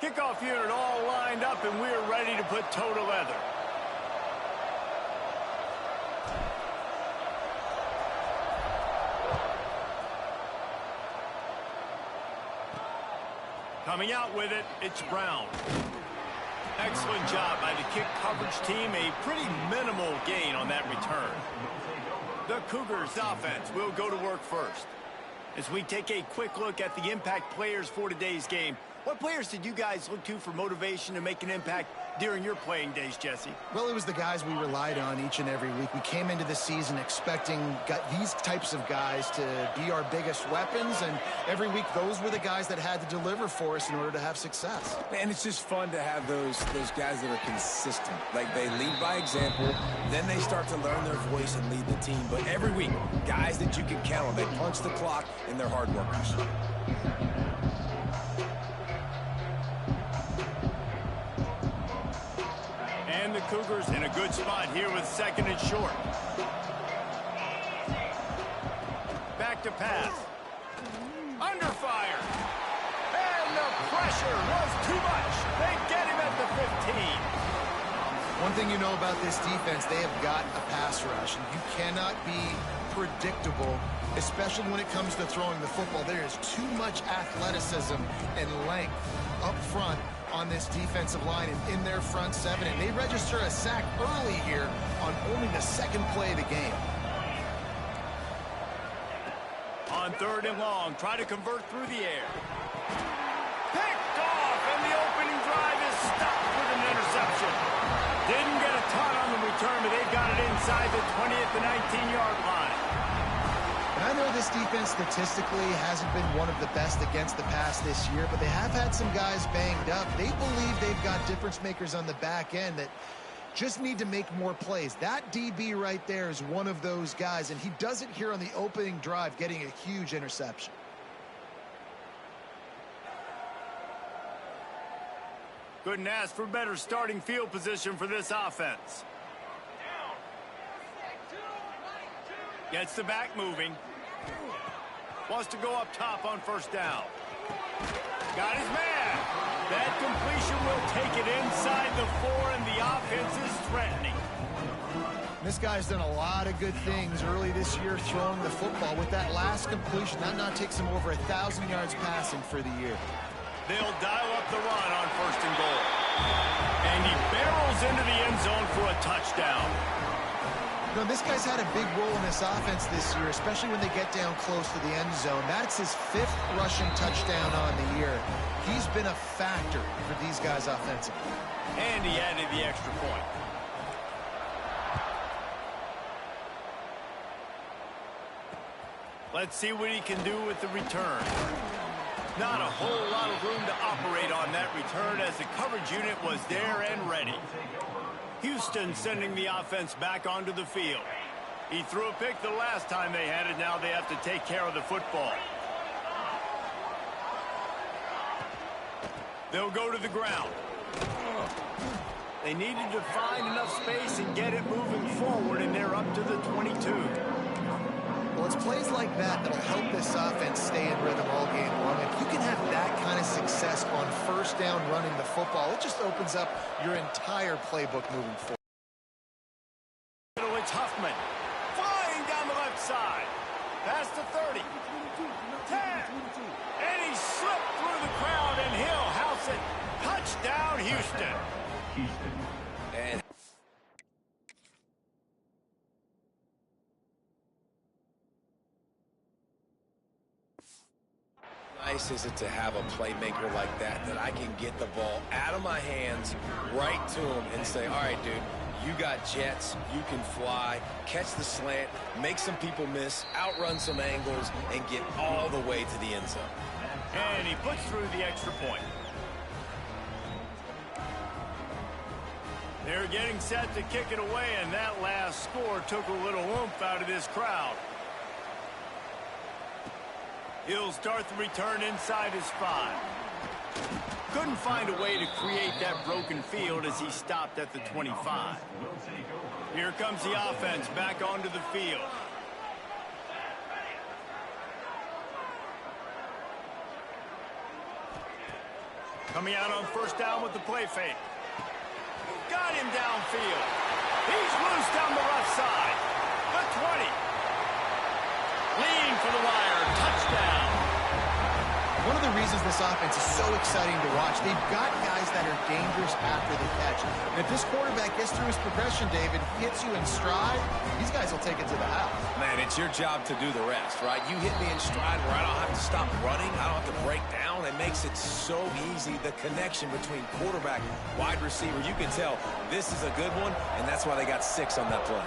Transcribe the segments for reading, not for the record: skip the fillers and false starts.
Kickoff unit all lined up, and we're ready to put toe to leather. Coming out with it, it's Brown. Excellent job by the kick coverage team. A pretty minimal gain on that return. The Cougars offense will go to work first. As we take a quick look at the impact players for today's game, what players did you guys look to for motivation to make an impact during your playing days, Jesse? Well, it was the guys we relied on each and every week. We came into the season expecting these types of guys to be our biggest weapons, and every week those were the guys that had to deliver for us in order to have success. Man, it's just fun to have those guys that are consistent. Like, they lead by example, then they start to learn their voice and lead the team. But every week, guys that you can count on, they punch the clock, and they're hard workers. And the Cougars in a good spot here with 2nd and short. Back to pass. Under fire. And the pressure was too much. They get him at the 15. One thing you know about this defense, they have got a pass rush, and you cannot be predictable, especially when it comes to throwing the football. There is too much athleticism and length up front on this defensive line and in their front seven, and they register a sack early here on only the 2nd play of the game. On 3rd and long, try to convert through the air. Picked off, and the opening drive is stopped with an interception. Didn't get a ton on the return, but they've got it inside the 20 at the 19-yard line. And I know this defense statistically hasn't been one of the best against the pass this year, but they have had some guys banged up. They believe they've got difference makers on the back end that just need to make more plays. That DB right there is one of those guys, and he does it here on the opening drive, getting a huge interception. Couldn't ask for better starting field position for this offense. Gets the back moving. Wants to go up top on 1st down. Got his man. That completion will take it inside the 4, and the offense is threatening. This guy's done a lot of good things early this year throwing the football. With that last completion, that now takes him over 1,000 yards passing for the year. They'll dial up the run on 1st and goal. And he barrels into the end zone for a touchdown. You know, this guy's had a big role in this offense this year, especially when they get down close to the end zone. That's his 5th rushing touchdown on the year. He's been a factor for these guys offensively. And he added the extra point. Let's see what he can do with the return. Not a whole lot of room to operate on that return as the coverage unit was there and ready. Houston sending the offense back onto the field. He threw a pick the last time they had it. Now they have to take care of the football. They'll go to the ground. They needed to find enough space and get it moving forward, and they're up to the 22. Well, it's plays like that that'll help this offense stay in rhythm all game long. If you can have that kind of success on 1st down running the football, it just opens up your entire playbook moving forward. It's Huffman flying down the left side. Past the 30. 10. And he slipped through the crowd, and he'll house it. Touchdown, Houston. And nice is it to have a playmaker like that I can get the ball out of my hands right to him and say, all right, dude, you got jets, you can fly, catch the slant, make some people miss, outrun some angles, and get all the way to the end zone. And he puts through the extra point. They're getting set to kick it away, and that last score took a little oomph out of this crowd. He'll start the return inside his 5. Couldn't find a way to create that broken field as he stopped at the 25. Here comes the offense back onto the field. Coming out on 1st down with the play fake. Got him downfield. He's loose down the left side. The 20. Lean for the wire. Touchdown. One of the reasons this offense is so exciting to watch, they've got guys that are dangerous after the catch. And if this quarterback gets through his progression, David, hits you in stride, these guys will take it to the house. Man, it's your job to do the rest, right? You hit me in stride where I don't have to stop running. I don't have to break down. It makes it so easy, the connection between quarterback and wide receiver. You can tell this is a good one, and that's why they got 6 on that play.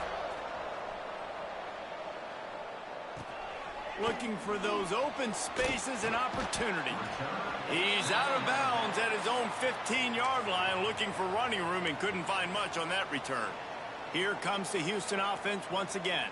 Looking for those open spaces and opportunity. He's out of bounds at his own 15-yard line, looking for running room, and couldn't find much on that return. Here comes the Houston offense once again.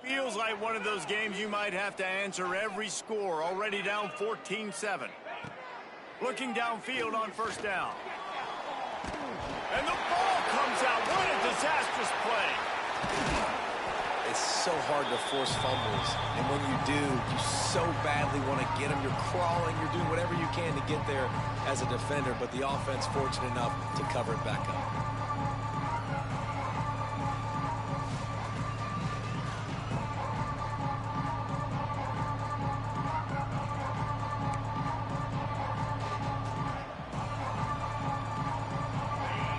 Feels like one of those games you might have to answer every score, already down 14-7. Looking downfield on first down. And the ball comes out. What a disastrous play. It's so hard to force fumbles, and when you do, you so badly want to get them. You're crawling, you're doing whatever you can to get there as a defender, but the offense fortunate enough to cover it back up.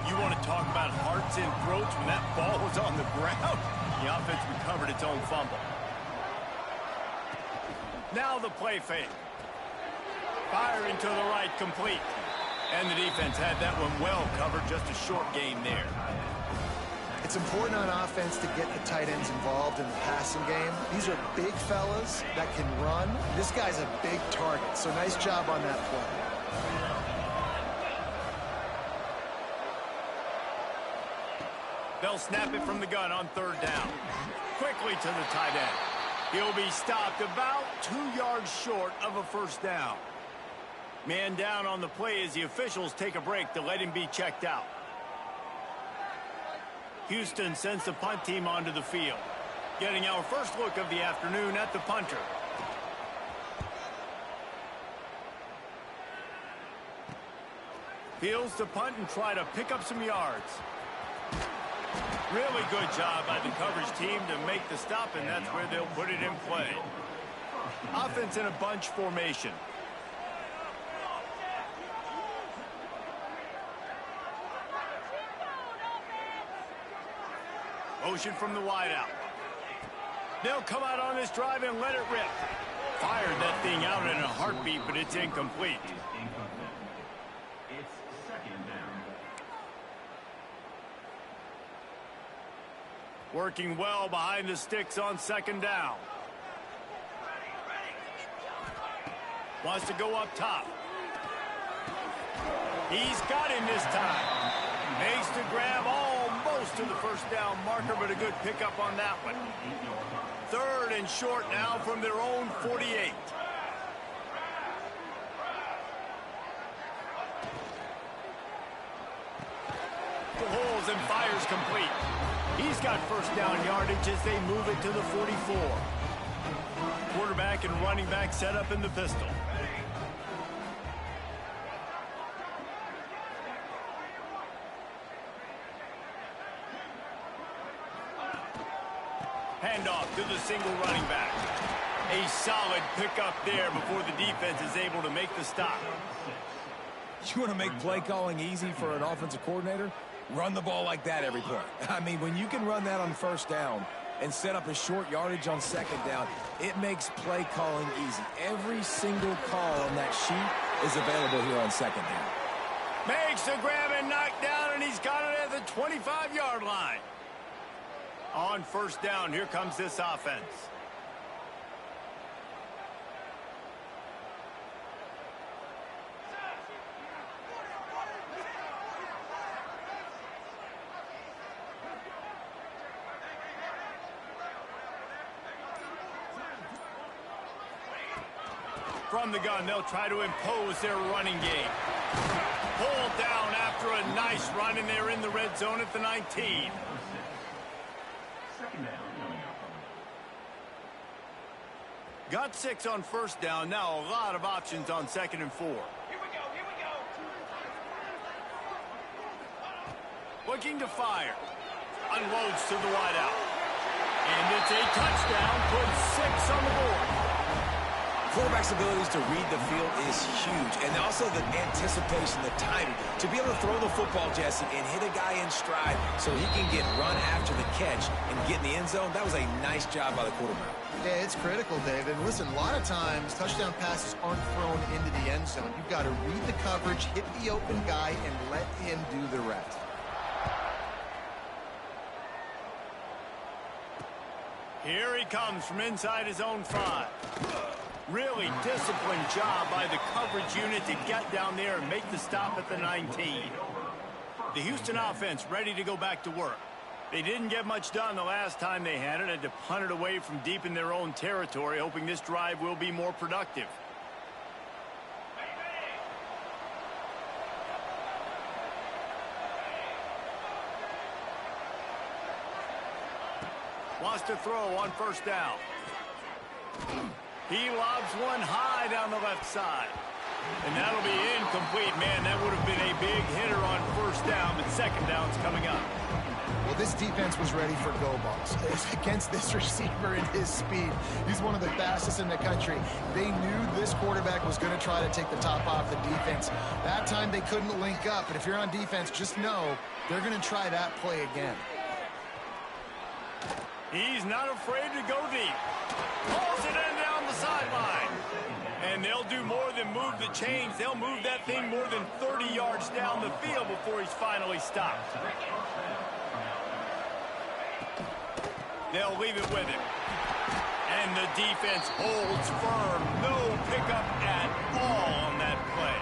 You want to talk about hearts and throats when that ball was on the ground? The offense recovered its own fumble. Now the play fake. Firing to the right, complete. And the defense had that one well covered, just a short gain there. It's important on offense to get the tight ends involved in the passing game. These are big fellas that can run. This guy's a big target, so nice job on that play. They'll snap it from the gun on third down. Quickly to the tight end. He'll be stopped about 2 yards short of a first down. Man down on the play as the officials take a break to let him be checked out. Houston sends the punt team onto the field. Getting our first look of the afternoon at the punter. Fields to punt and try to pick up some yards. Really good job by the coverage team to make the stop, and that's where they'll put it in play. Offense in a bunch formation. Motion from the wideout. They'll come out on this drive and let it rip. Fired that thing out in a heartbeat, but it's incomplete. Working well behind the sticks on second down. Wants to go up top. He's got him this time. Makes the grab almost to the first down marker, but a good pickup on that one. Third and short now from their own 48. Pulls and fires complete. He's got first down yardage as they move it to the 44. Quarterback and running back set up in the pistol. Handoff to the single running back. A solid pickup there before the defense is able to make the stop. You want to make play calling easy for an offensive coordinator? Run the ball like that every play. I mean, when you can run that on first down and set up a short yardage on second down, it makes play calling easy. Every single call on that sheet is available here on second down. Makes the grab and knock down, and he's got it at the 25-yard line. On first down, here comes this offense. From the gun, they'll try to impose their running game. Pulled down after a nice run, and they're in the red zone at the 19. Got 6 on first down. Now a lot of options on second and 4. Here we go. Looking to fire. Unloads to the wideout. And it's a touchdown. Puts 6 on the board. Quarterback's abilities to read the field is huge, and also the anticipation, the timing. To be able to throw the football, Jesse, and hit a guy in stride so he can get run after the catch and get in the end zone, that was a nice job by the quarterback. Yeah, it's critical, David. Listen, a lot of times touchdown passes aren't thrown into the end zone. You've got to read the coverage, hit the open guy, and let him do the rest. Here he comes from inside his own 5. Really disciplined job by the coverage unit to get down there and make the stop at the 19. The Houston offense ready to go back to work. They didn't get much done the last time they had it. Had to punt it away from deep in their own territory, hoping this drive will be more productive. Wants to throw on first down. He lobs one high down the left side. And that'll be incomplete. Man, that would have been a big hitter on first down, but second down's coming up. Well, this defense was ready for go balls. Against this receiver and his speed, he's one of the fastest in the country. They knew this quarterback was going to try to take the top off the defense. That time they couldn't link up, but if you're on defense, just know they're going to try that play again. He's not afraid to go deep. Pulls it in down the sideline. And they'll do more than move the chains. They'll move that thing more than 30 yards down the field before he's finally stopped. They'll leave it with him. And the defense holds firm. No pickup at all on that play.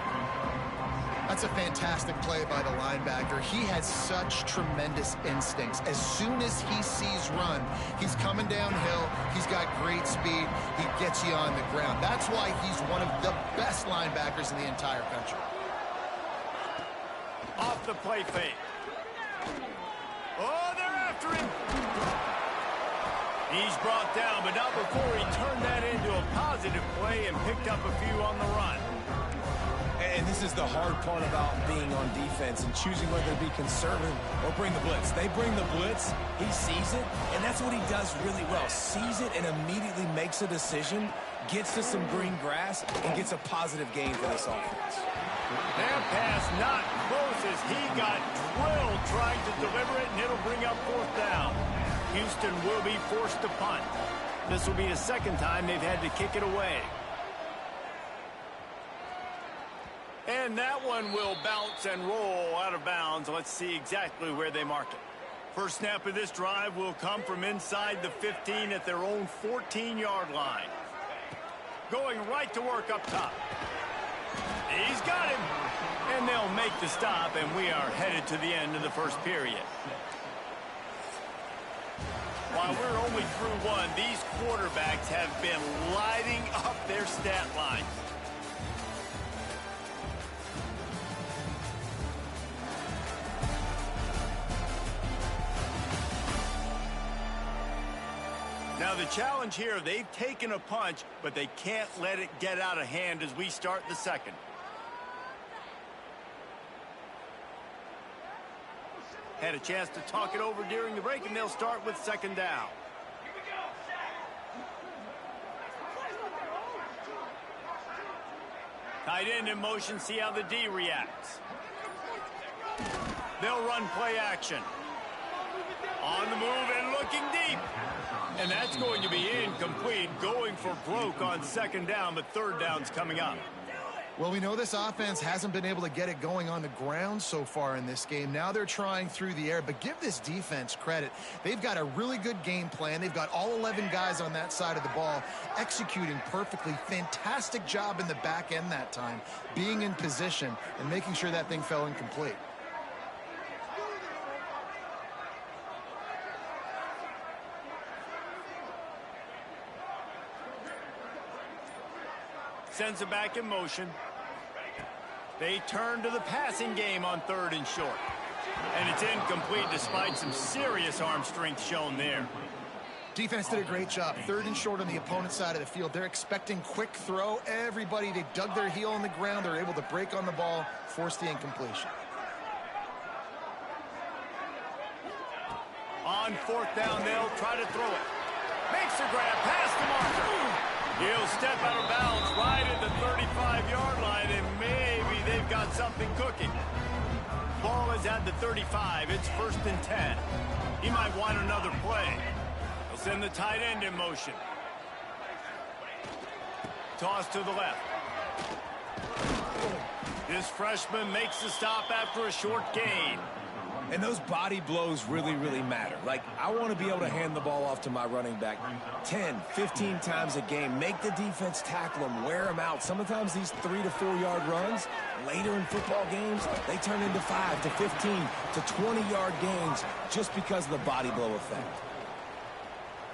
That's a fantastic play by the linebacker. He has such tremendous instincts. As soon as he sees run, he's coming downhill. He's got great speed. He gets you on the ground. That's why he's one of the best linebackers in the entire country. Off the play fake. Oh, they're after him. He's brought down, but not before he turned that into a positive play and picked up a few on the run. And this is the hard part about being on defense and choosing whether to be conservative or bring the blitz. They bring the blitz, he sees it, and that's what he does really well. Sees it and immediately makes a decision, gets to some green grass, and gets a positive gain for this offense. That pass not close as he got drilled trying to deliver it, and it'll bring up fourth down. Houston will be forced to punt. This will be the second time they've had to kick it away. And that one will bounce and roll out of bounds. Let's see exactly where they mark it. First snap of this drive will come from inside the 15 at their own 14-yard line. Going right to work up top. He's got him. And they'll make the stop, and we are headed to the end of the first period. While we're only through one, these quarterbacks have been lighting up their stat line. Now the challenge here, they've taken a punch, but they can't let it get out of hand as we start the second. Had a chance to talk it over during the break, and they'll start with second down. Tight end in motion, see how the D reacts. They'll run play action. On the move and looking deep. And that's going to be incomplete, going for broke on second down, but third down's coming up. Well, we know this offense hasn't been able to get it going on the ground so far in this game. Now they're trying through the air, but give this defense credit. They've got a really good game plan. They've got all 11 guys on that side of the ball executing perfectly. Fantastic job in the back end that time, being in position and making sure that thing fell incomplete. Sends it back in motion. They turn to the passing game on third and short. And it's incomplete despite some serious arm strength shown there. Defense did a great job. Third and short on the opponent's side of the field. They're expecting quick throw. Everybody, they dug their heel on the ground. They're able to break on the ball, force the incompletion. On fourth down, they'll try to throw it. Makes the grab, past the marker. He'll step out of bounds right at the 35-yard line, and maybe they've got something cooking. Ball is at the 35. It's first and 10. He might want another play. They'll send the tight end in motion. Toss to the left. This freshman makes the stop after a short gain. And those body blows really, really matter. Like, I want to be able to hand the ball off to my running back 10, 15 times a game. Make the defense tackle them, wear them out. Sometimes these 3 to 4 yard runs, later in football games, they turn into 5 to 15 to 20-yard gains just because of the body blow effect.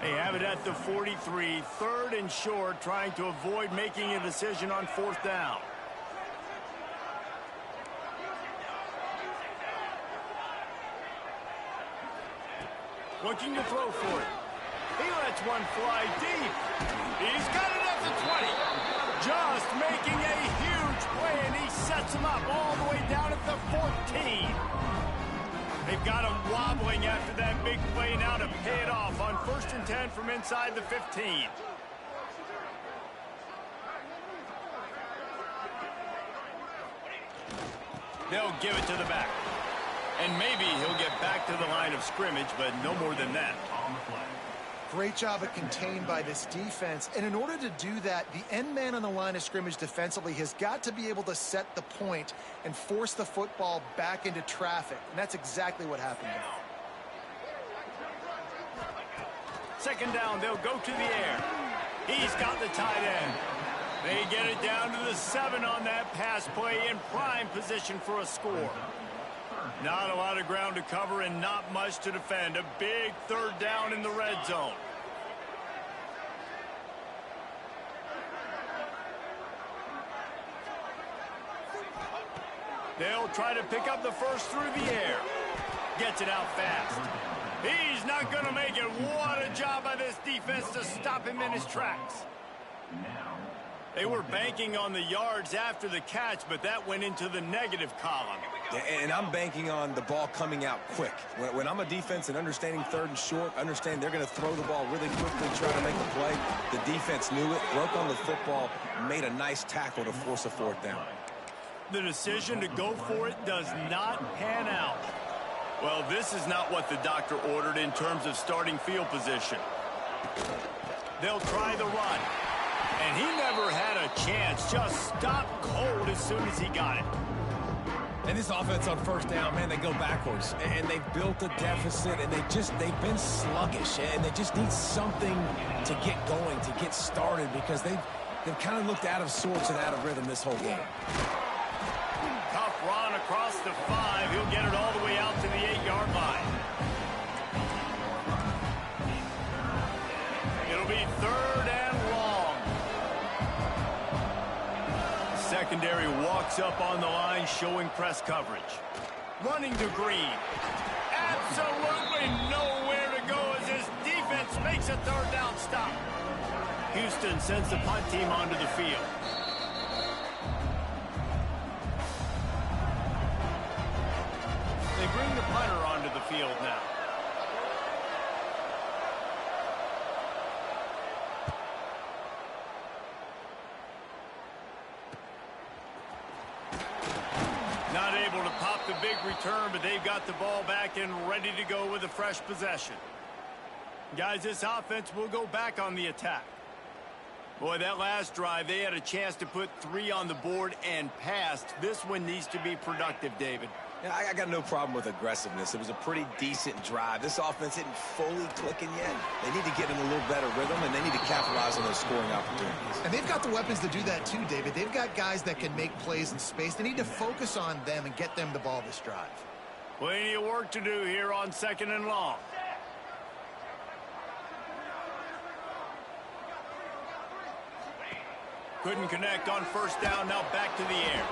They have it at the 43, 3rd and short, trying to avoid making a decision on 4th down. Looking to throw for it. He lets one fly deep. He's got it at the 20. Just making a huge play, and he sets him up all the way down at the 14. They've got him wobbling after that big play now to pay it off on 1st and 10 from inside the 15. They'll give it to the back. And maybe he'll get back to the line of scrimmage, but no more than that. Great job of contained by this defense. And in order to do that, the end man on the line of scrimmage defensively has got to be able to set the point and force the football back into traffic. And that's exactly what happened there. 2nd down, they'll go to the air. He's got the tight end. They get it down to the 7 on that pass play in prime position for a score. Not a lot of ground to cover and not much to defend. A big 3rd down in the red zone. They'll try to pick up the first through the air. Gets it out fast. He's not going to make it. What a job by this defense to stop him in his tracks. They were banking on the yards after the catch, but that went into the negative column. Yeah, and I'm banking on the ball coming out quick. When I'm a defense and understanding 3rd and short, understand they're going to throw the ball really quickly, try to make a play. The defense knew it, broke on the football, made a nice tackle to force a 4th down. The decision to go for it does not pan out. Well, this is not what the doctor ordered in terms of starting field position. They'll try the run. And he never had a chance. Just stopped cold as soon as he got it. And this offense on 1st down, man, they go backwards. And they've built a deficit, and they've been sluggish. And they just need something to get going, to get started, because they've kind of looked out of sorts and out of rhythm this whole game. Tough run across the 5. He'll get it all the way out to the 8-yard line. It'll be 3rd and long. Secondary walks up on the line, showing press coverage. Running to Green. Absolutely nowhere to go as his defense makes a 3rd down stop. Houston sends the punt team onto the field. They bring the punter onto the field now. Not able to pop the big return, but they've got the ball back and ready to go with a fresh possession. Guys, this offense will go back on the attack. Boy, that last drive, they had a chance to put 3 on the board and passed. This one needs to be productive, David. Yeah, I got no problem with aggressiveness. It was a pretty decent drive. This offense isn't fully clicking yet. They need to get in a little better rhythm, and they need to capitalize on those scoring opportunities. And they've got the weapons to do that too, David. They've got guys that can make plays in space. They need to focus on them and get them the ball this drive. Plenty of work to do here on 2nd and long. Couldn't connect on 1st down, now back to the air.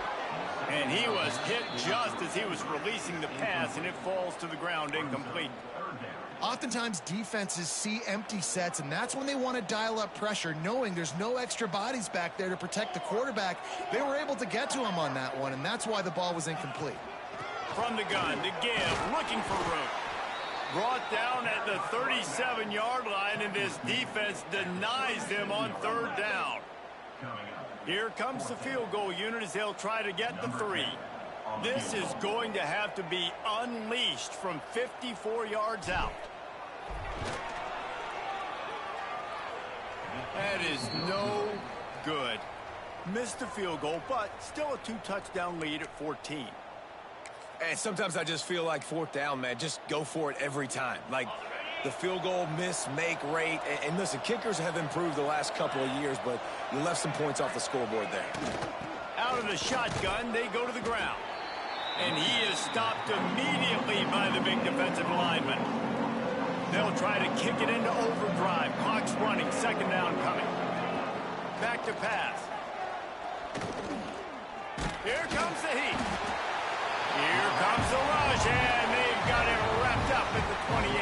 And he was hit just as he was releasing the pass, and it falls to the ground incomplete. Oftentimes defenses see empty sets, and that's when they want to dial up pressure, knowing there's no extra bodies back there to protect the quarterback. They were able to get to him on that one, and that's why the ball was incomplete. From the gun, to give, looking for room. Brought down at the 37-yard line, and this defense denies them on 3rd down. Here comes the field goal unit as they'll try to get the 3. This is going to have to be unleashed from 54 yards out. That is no good. Missed the field goal, but still a 2-touchdown lead at 14. And sometimes I just feel like fourth down, man, just go for it every time. Like the field goal miss, make rate. And listen, kickers have improved the last couple of years, but you left some points off the scoreboard there. Out of the shotgun, they go to the ground. And he is stopped immediately by the big defensive lineman. They'll try to kick it into overdrive. Clock's running. Second down coming. Back to pass. Here comes the heat. Here comes the rush, and they've got it wrapped up at the 28.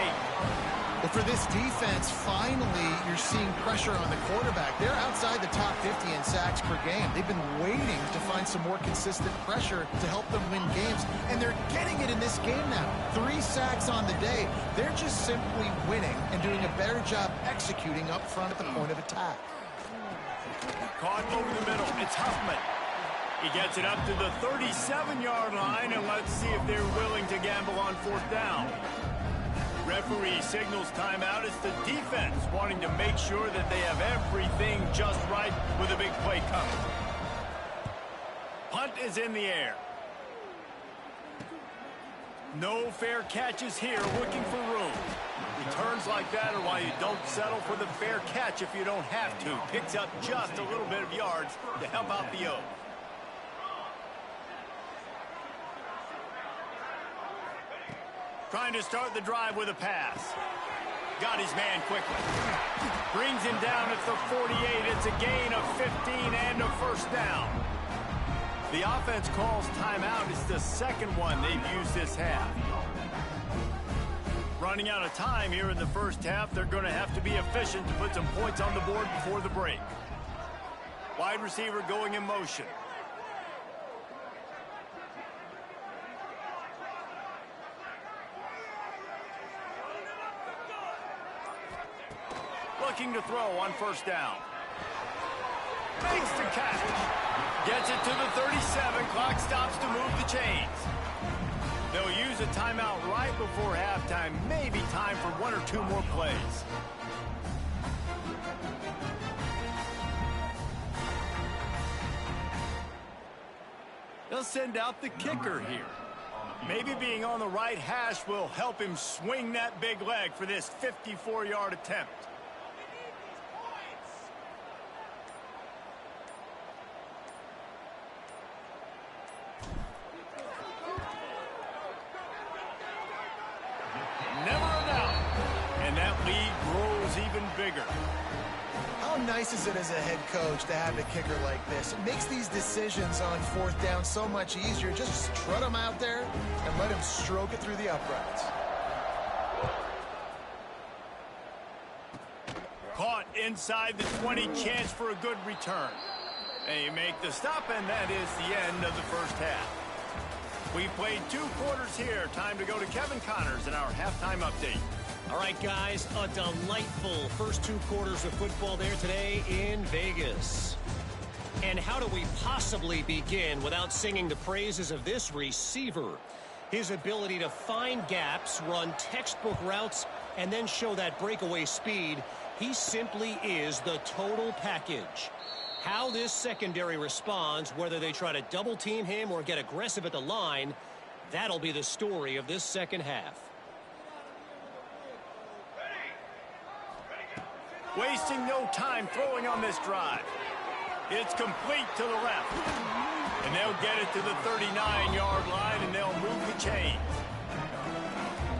Well, for this defense, finally, you're seeing pressure on the quarterback. They're outside the top 50 in sacks per game. They've been waiting to find some more consistent pressure to help them win games, and they're getting it in this game now. 3 sacks on the day. They're just simply winning and doing a better job executing up front at the point of attack. Caught over the middle. It's Huffman. He gets it up to the 37-yard line, and let's see if they're willing to gamble on fourth down. Referee signals timeout. It's the defense wanting to make sure that they have everything just right with a big play coming. Punt is in the air. No fair catches here, looking for room. Returns like that are why you don't settle for the fair catch if you don't have to. Picks up just a little bit of yards to help out the O. Trying to start the drive with a pass. Got his man quickly. Brings him down at the 48. It's a gain of 15 and a first down. The offense calls timeout. It's the second one they've used this half. Running out of time here in the first half. They're going to have to be efficient to put some points on the board before the break. Wide receiver going in motion. Looking to throw on first down. Makes the catch. Gets it to the 37. Clock stops to move the chains. They'll use a timeout right before halftime. Maybe time for 1 or 2 more plays. They'll send out the kicker here. Maybe being on the right hash will help him swing that big leg for this 54-yard attempt. Bigger. How nice is it as a head coach to have a kicker like this? It makes these decisions on fourth down so much easier. Just strut him out there and let him stroke it through the uprights. Caught inside the 20, chance for a good return. They make the stop, and that is the end of the first half. We've played 2 quarters here. Time to go to Kevin Connors in our halftime update. All right, guys, a delightful first 2 quarters of football there today in Vegas. And how do we possibly begin without singing the praises of this receiver? His ability to find gaps, run textbook routes, and then show that breakaway speed. He simply is the total package. How this secondary responds, whether they try to double team him or get aggressive at the line, that'll be the story of this second half. Wasting no time throwing on this drive. It's complete to the left. And they'll get it to the 39-yard line, and they'll move the chains.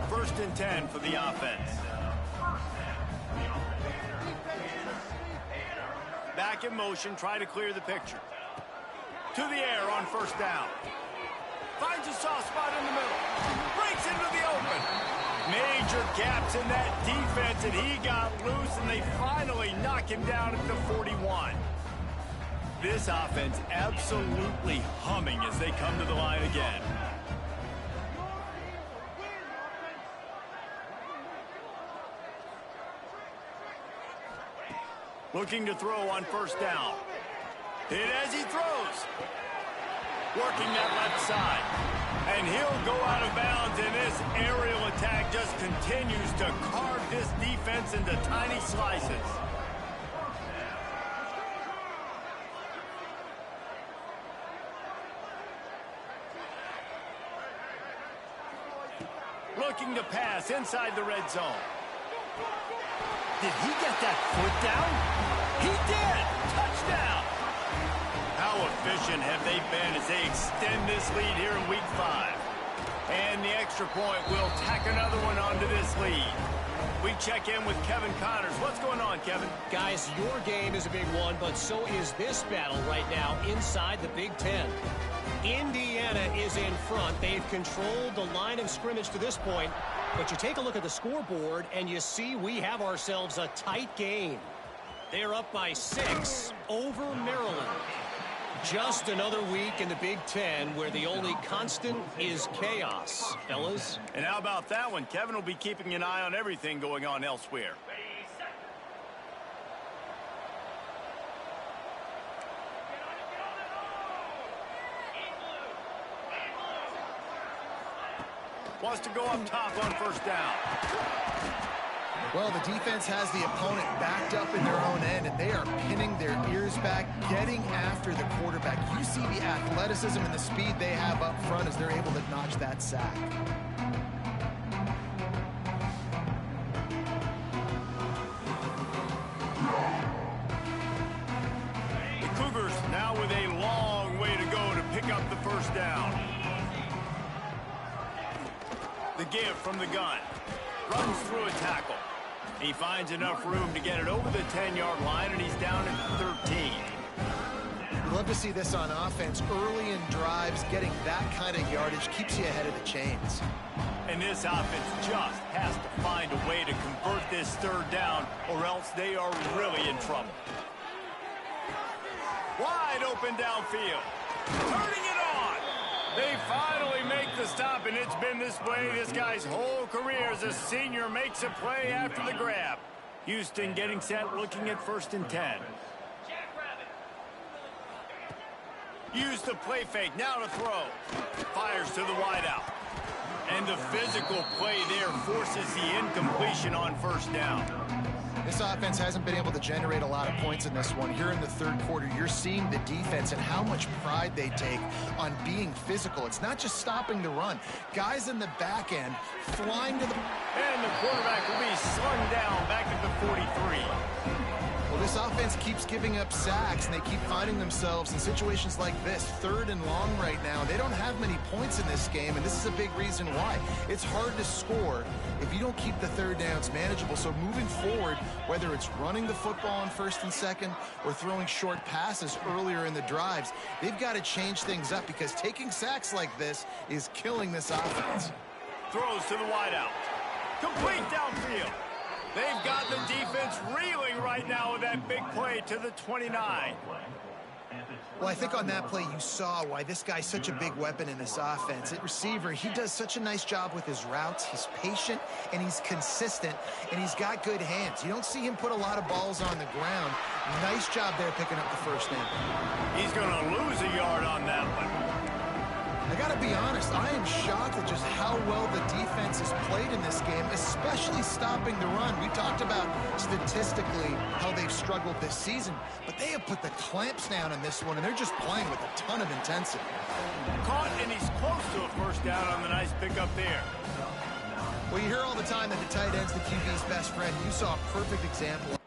First and 10 for the offense. Back in motion, try to clear the picture. To the air on first down. Finds a soft spot in the middle. Breaks into the open. Major gaps in that defense, and he got loose, and they finally knock him down at the 41. This offense absolutely humming as they come to the line again. Looking to throw on first down. Hit as he throws. Working that left side. And he'll go out of bounds, and this aerial attack just continues to carve this defense into tiny slices. Looking to pass inside the red zone. Did he get that foot down? He did! Touchdown! How efficient have they been as they extend this lead here in Week 5? And the extra point will tack another one onto this lead. We check in with Kevin Connors. What's going on, Kevin? Guys, your game is a big one, but so is this battle right now inside the Big Ten. Indiana is in front. They've controlled the line of scrimmage to this point, but you take a look at the scoreboard and you see we have ourselves a tight game. They're up by 6 over Maryland. Just another week in the Big Ten where the only constant is chaos, fellas. And how about that one? Kevin will be keeping an eye on everything going on elsewhere. Wants to go up top on first down. Well, the defense has the opponent backed up in their own end, and they are pinning their ears back, getting after the quarterback. You see the athleticism and the speed they have up front as they're able to notch that sack. The Cougars now with a long way to go to pick up the first down. The give from the gun. Runs through a tackle. He finds enough room to get it over the 10-yard line, and he's down at 13. We'd love to see this on offense. Early in drives, getting that kind of yardage keeps you ahead of the chains. And this offense just has to find a way to convert this third down, or else they are really in trouble. Wide open downfield. Turning it on. They finally make the stop, and it's been this way this guy's whole career as a senior makes a play after the grab. Houston getting set, looking at 1st and 10. Use the play fake, now to throw. Fires to the wideout. And the physical play there forces the incompletion on first down. This offense hasn't been able to generate a lot of points in this one. Here in the third quarter, you're seeing the defense and how much pride they take on being physical. It's not just stopping the run. Guys in the back end flying to the... And the quarterback will be slung down back at the 43. Well, this offense keeps giving up sacks, and they keep finding themselves in situations like this, 3rd and long right now. They don't have many points in this game, and this is a big reason why. It's hard to score if you don't keep the third downs manageable. So moving forward, whether it's running the football on 1st and 2nd or throwing short passes earlier in the drives, they've got to change things up because taking sacks like this is killing this offense. Throws to the wideout. Complete downfield. They've got the defense reeling right now with that big play to the 29. Well, I think on that play you saw why this guy's such a big weapon in this offense. At receiver, he does such a nice job with his routes. He's patient, and he's consistent, and he's got good hands. You don't see him put a lot of balls on the ground. Nice job there picking up the first down. He's going to lose a yard on that one. I got to be honest, I am shocked at just how well the defense has played in this game, especially stopping the run. We talked about statistically how they've struggled this season, but they have put the clamps down in this one, and they're just playing with a ton of intensity. Caught, and he's close to a first down on the nice pickup there. Well, you hear all the time that the tight end's the QB's best friend. You saw a perfect example.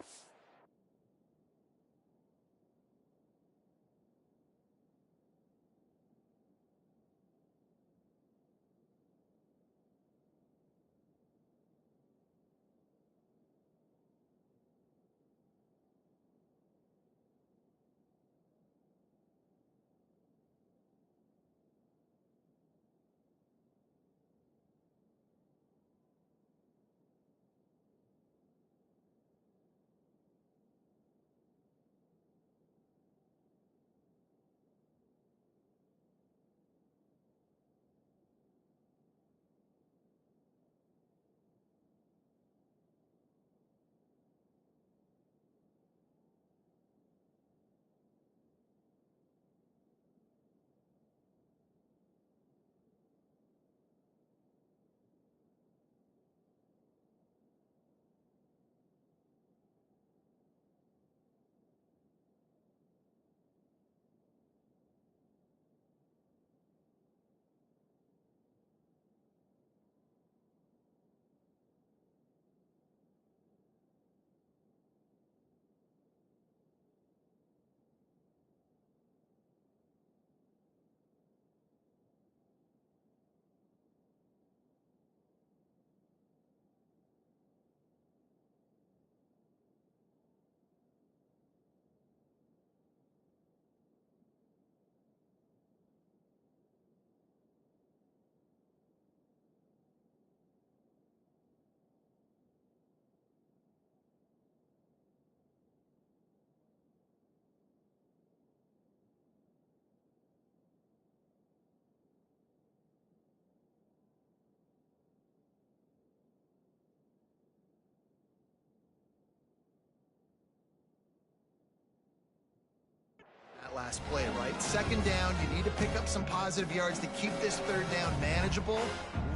last play, right? Second down, you need to pick up some positive yards to keep this third down manageable.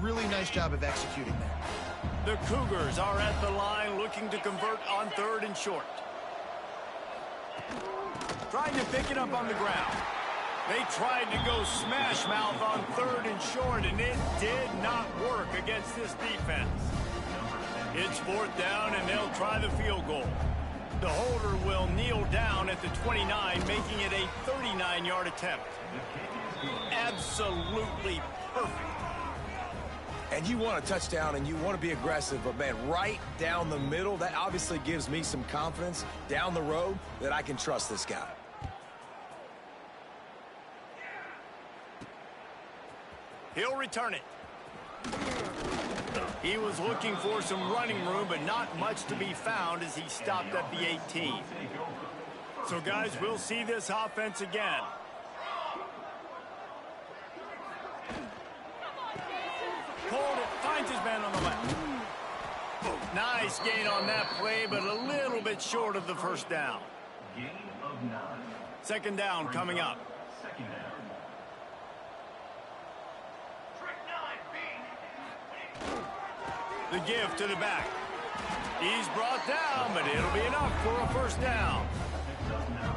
Really nice job of executing there. The Cougars are at the line looking to convert on 3rd and short. Trying to pick it up on the ground. They tried to go smash mouth on 3rd and short, and it did not work against this defense. It's 4th down, and they'll try the field goal. The holder will kneel down at the 29, making it a 39-yard attempt. Absolutely perfect. And you want a touchdown and you want to be aggressive, but man, right down the middle, that obviously gives me some confidence down the road that I can trust this guy. He'll return it. He was looking for some running room, but not much to be found as he stopped at the 18. So, guys, we'll see this offense again. Hold it, finds his man on the left. Nice gain on that play, but a little bit short of the first down. 2nd down coming up. The give to the back. He's brought down, but it'll be enough for a first down.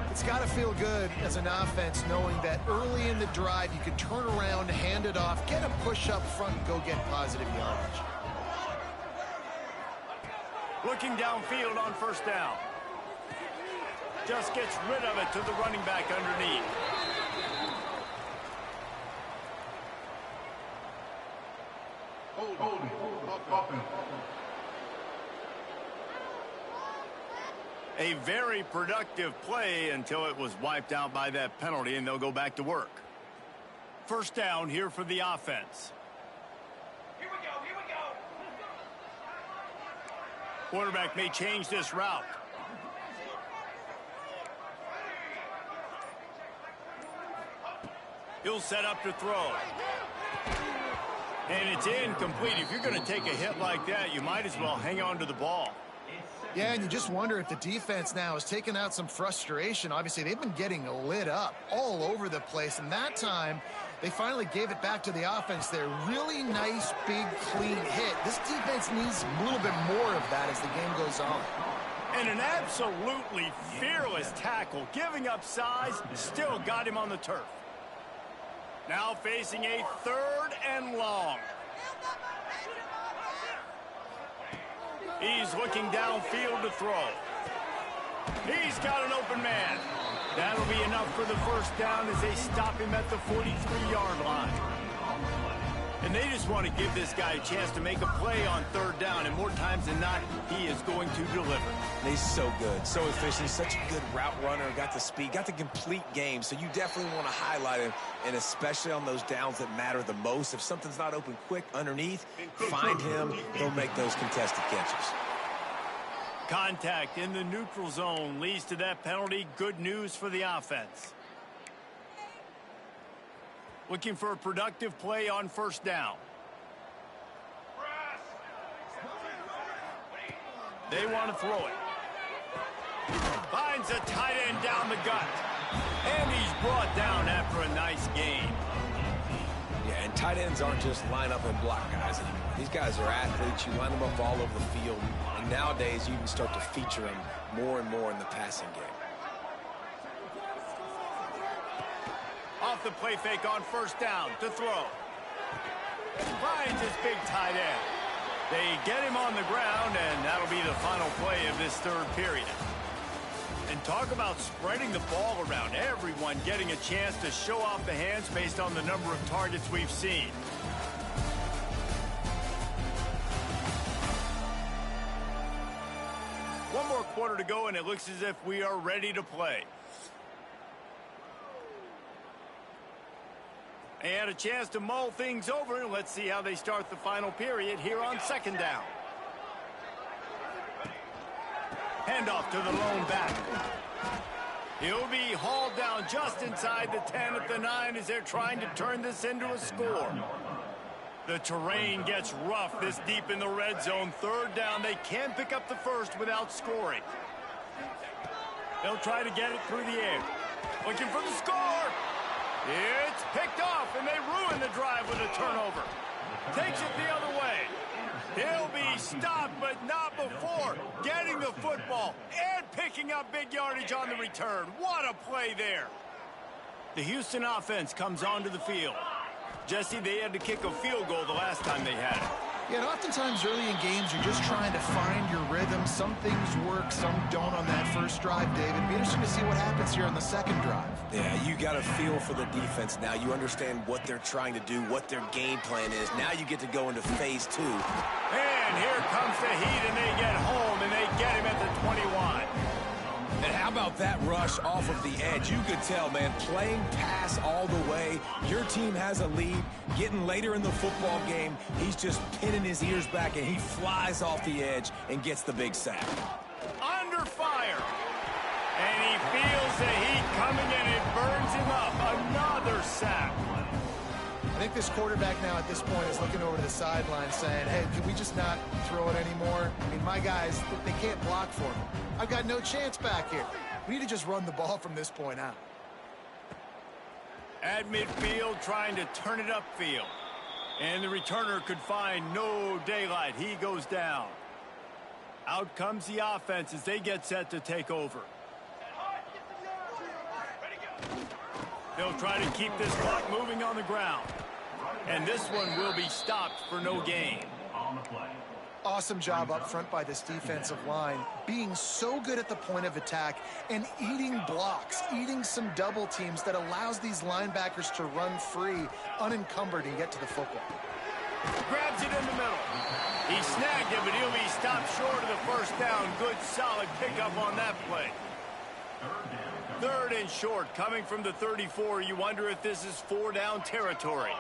It's got to feel good as an offense knowing that early in the drive you could turn around, hand it off, get a push up front, and go get positive yardage. Looking downfield on 1st down. Just gets rid of it to the running back underneath. A very productive play until it was wiped out by that penalty, and they'll go back to work. 1st down here for the offense. Here we go. Quarterback may change this route. He'll set up to throw. And it's incomplete. If you're going to take a hit like that, you might as well hang on to the ball. Yeah, and you just wonder if the defense now has taken out some frustration. Obviously, they've been getting lit up all over the place, and that time they finally gave it back to the offense there. Really nice, big, clean hit. This defense needs a little bit more of that as the game goes on. And an absolutely fearless tackle, giving up size, still got him on the turf. Now facing a 3rd and long. He's looking downfield to throw. He's got an open man. That'll be enough for the first down as they stop him at the 43-yard line. And they just want to give this guy a chance to make a play on 3rd down, and more times than not, he is going to deliver. And he's so good, so efficient, such a good route runner, got the speed, got the complete game, so you definitely want to highlight him, and especially on those downs that matter the most. If something's not open quick underneath, find him, he'll make those contested catches. Contact in the neutral zone leads to that penalty. Good news for the offense. Looking for a productive play on 1st down. They want to throw it. Finds a tight end down the gut. And he's brought down after a nice gain. Yeah, and tight ends aren't just line up and block guys anymore. These guys are athletes. You line them up all over the field. And nowadays, you can start to feature them more and more in the passing game. Off the play fake on 1st down to throw. Finds his big tight end. They get him on the ground, and that'll be the final play of this 3rd period. And talk about spreading the ball around. Everyone getting a chance to show off the hands based on the number of targets we've seen. One more quarter to go, and it looks as if we are ready to play. And a chance to mull things over. Let's see how they start the final period here on 2nd down. Handoff to the lone back. He'll be hauled down just inside the 10 at the 9 as they're trying to turn this into a score. The terrain gets rough this deep in the red zone. 3rd down, they can't pick up the first without scoring. They'll try to get it through the air. Looking for the score. It's picked off, and they ruin the drive with a turnover. Takes it the other way. He'll be stopped, but not before getting the football and picking up big yardage on the return. What a play there. The Houston offense comes onto the field. Jesse, they had to kick a field goal the last time they had it. Yeah, and oftentimes early in games, you're just trying to find your rhythm. Some things work, some don't on that first drive, David. Be interesting to see what happens here on the second drive. Yeah, you got a feel for the defense now. You understand what they're trying to do, what their game plan is. Now you get to go into phase 2. And here comes the heat, and they get home, and they get him at the 21. And how about that rush off of the edge? You could tell, man, playing pass all the way. Your team has a lead. Getting later in the football game, he's just pinning his ears back, and he flies off the edge and gets the big sack. Under fire. And he feels the heat coming, and it burns him up. Another sack. I think this quarterback now at this point is looking over to the sideline saying, hey, can we just not throw it anymore? I mean, my guys, they can't block for me. I've got no chance back here. We need to just run the ball from this point out. At midfield, trying to turn it upfield. And the returner could find no daylight. He goes down. Out comes the offense as they get set to take over. They'll try to keep this clock moving on the ground. And this one will be stopped for no gain. Awesome job up front by this defensive line, being so good at the point of attack and eating blocks, eating some double teams that allows these linebackers to run free, unencumbered, and get to the football. Grabs it in the middle. He snagged it, but he'll be stopped short of the first down. Good, solid pickup on that play. Third and short, coming from the 34. You wonder if this is 4-down territory.